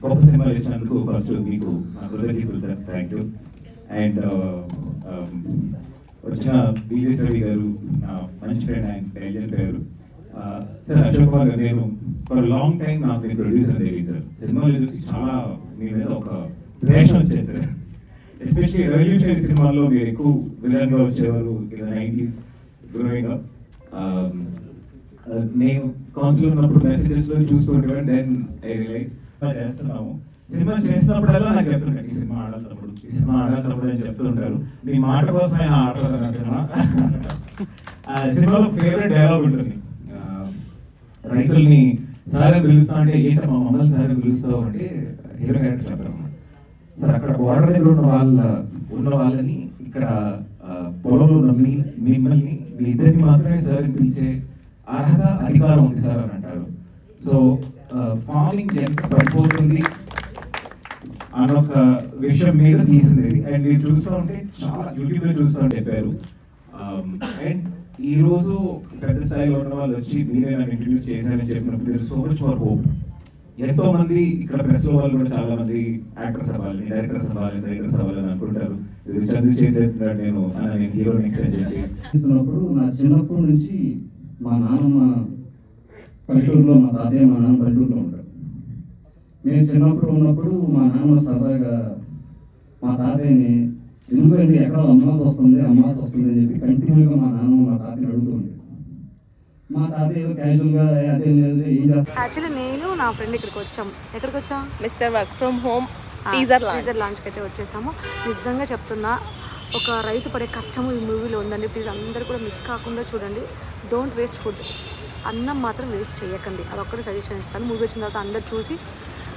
గొప్ప సినిమా చేసినందుకు ఫస్ట్ మీకు నా కృతజ్ఞతలు సార్. Thank you. అండ్ వచ్చిన బీజేస్ రవి గారు నా మంచి ఫ్రెండ్, ఆయన టైలెంట్ గారు. సార్ అశోక్ కుమార్ గారు, నేను ఫర్ లాంగ్ టైం నాకు నేను ప్రొడ్యూసర్ తెలియదు సార్. సినిమాలు చూసి చాలా మీ మీద ఒక ద్వేషం వచ్చేది సార్. ఎస్పెషల్లీ రెవల్యూషనరీ సినిమాల్లో మీరు ఎక్కువ విలన్గా వచ్చేవారు 90s గ్రోయింగ్ అప్. నేను కౌన్సిల్ ఉన్నప్పుడు మెసేజెస్లో చూస్తూ ఉండేవాడు. దెన్ ఐ రియలైజ్ చేస్తున్నాము సినిమా చేసినప్పుడల్లా నాకు చెప్తుంటారు, ఈ సినిమా ఆడాలన్నప్పుడు, ఈ సినిమా ఆడాలన్నప్పుడు అని చెప్తుంటారు. మీ మాట కోసం ఆయన ఆడతారు సినిమా. సినిమాలో ఫేవరెట్ డైలాగ్ ఉంటుంది, రైతుల్ని సార్ అని పిలుస్తా అంటే ఏంటో మా మమ్మల్ని సార్ అని పిలుస్తావు అంటే హీరో క్యారెక్టర్ చెప్తారు. సార్ అక్కడ బార్డర్ దగ్గర ఉన్న వాళ్ళని ఇక్కడ పొలంలో ఉన్న మిమ్మల్ని మీ ఇద్దరిని మాత్రమే సార్ అని పిలిచే అర్హత అధికారం ఉంది సార్ అని అంటారు. సో ఫార్మింగ్ ఎంత పడిపోతుంది అన్నొక విషయం మీద తీసింది. అండ్ మీరు చూస్తూ ఉంటే చాలా యూట్యూబ్లో చూస్తూ చెప్పారు. అండ్ ఈ రోజు పెద్ద స్థాయిలో ఉన్న వాళ్ళు వచ్చి మీరే నాకు ఇంట్రడ్యూస్ చేశారని చెప్పినప్పుడు సో మచ్ ఫర్ హోప్. ఎంతో మంది ఇక్కడ ప్రెస్ వాళ్ళు కూడా చాలా మంది యాక్టర్స్ అవ్వాలి, డైరెక్టర్స్ అవ్వాలని అనుకుంటారు. ఇది చదువు చేసేస్తున్నాడు నేను హీరో నెక్స్ట్ అని చెప్పి చేస్తున్నప్పుడు నా చిన్నప్పటి నుంచి మా నాన్నమ్మ పల్లెటూరులో, మా తాతయ్య మా నాన్న పల్లెటూరులో ఉంటారు. నేను చిన్నప్పుడు ఉన్నప్పుడు మా నాన్న సరదాగా మా తాతయ్యని ఎందుకంటే ఎక్కడ అమ్మాల్సి వస్తుంది అని చెప్పి కంటిన్యూగా మా నాన్న మా తాతయ్యని అడుగుతుంది. మా తాతయ్య ఏదో క్యాజువల్గా అదే లేదు ఏం చేస్తా. యాక్చువల్లీ నేను నా ఫ్రెండ్ ఇక్కడికి వచ్చాం. ఎక్కడికి వచ్చాం? Mister work from home teaser లాంచ్కి అయితే వచ్చేసాము. నిజంగా చెప్తున్నా, ఒక రైతు పడే కష్టము ఈ మూవీలో ఉందండి. ప్లీజ్ అందరూ కూడా మిస్ కాకుండా చూడండి. డోంట్ వేస్ట్ ఫుడ్, అన్నం మాత్రం వేస్ట్ చేయకండి. అదొక్కటి సజెషన్ ఇస్తాను. మూవీ వచ్చిన తర్వాత అందరు చూసి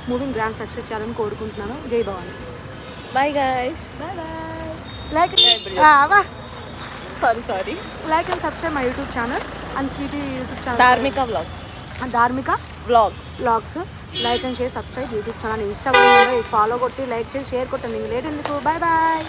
మూవీని గ్రాండ్ సక్సెస్ చేయాలని కోరుకుంటున్నాను. Jai Bhavani. Bye guys. Bye bye. Like sorry like and subscribe my YouTube channel and sweety YouTube channel Dharmika vlogs. Vlogs like and share subscribe YouTube channel ఇన్స్టాగ్రామ్లో ఫాలో కొట్టి లైక్ చేసి షేర్ కొట్టండి. లేట్ ఎందుకు. Bye bye.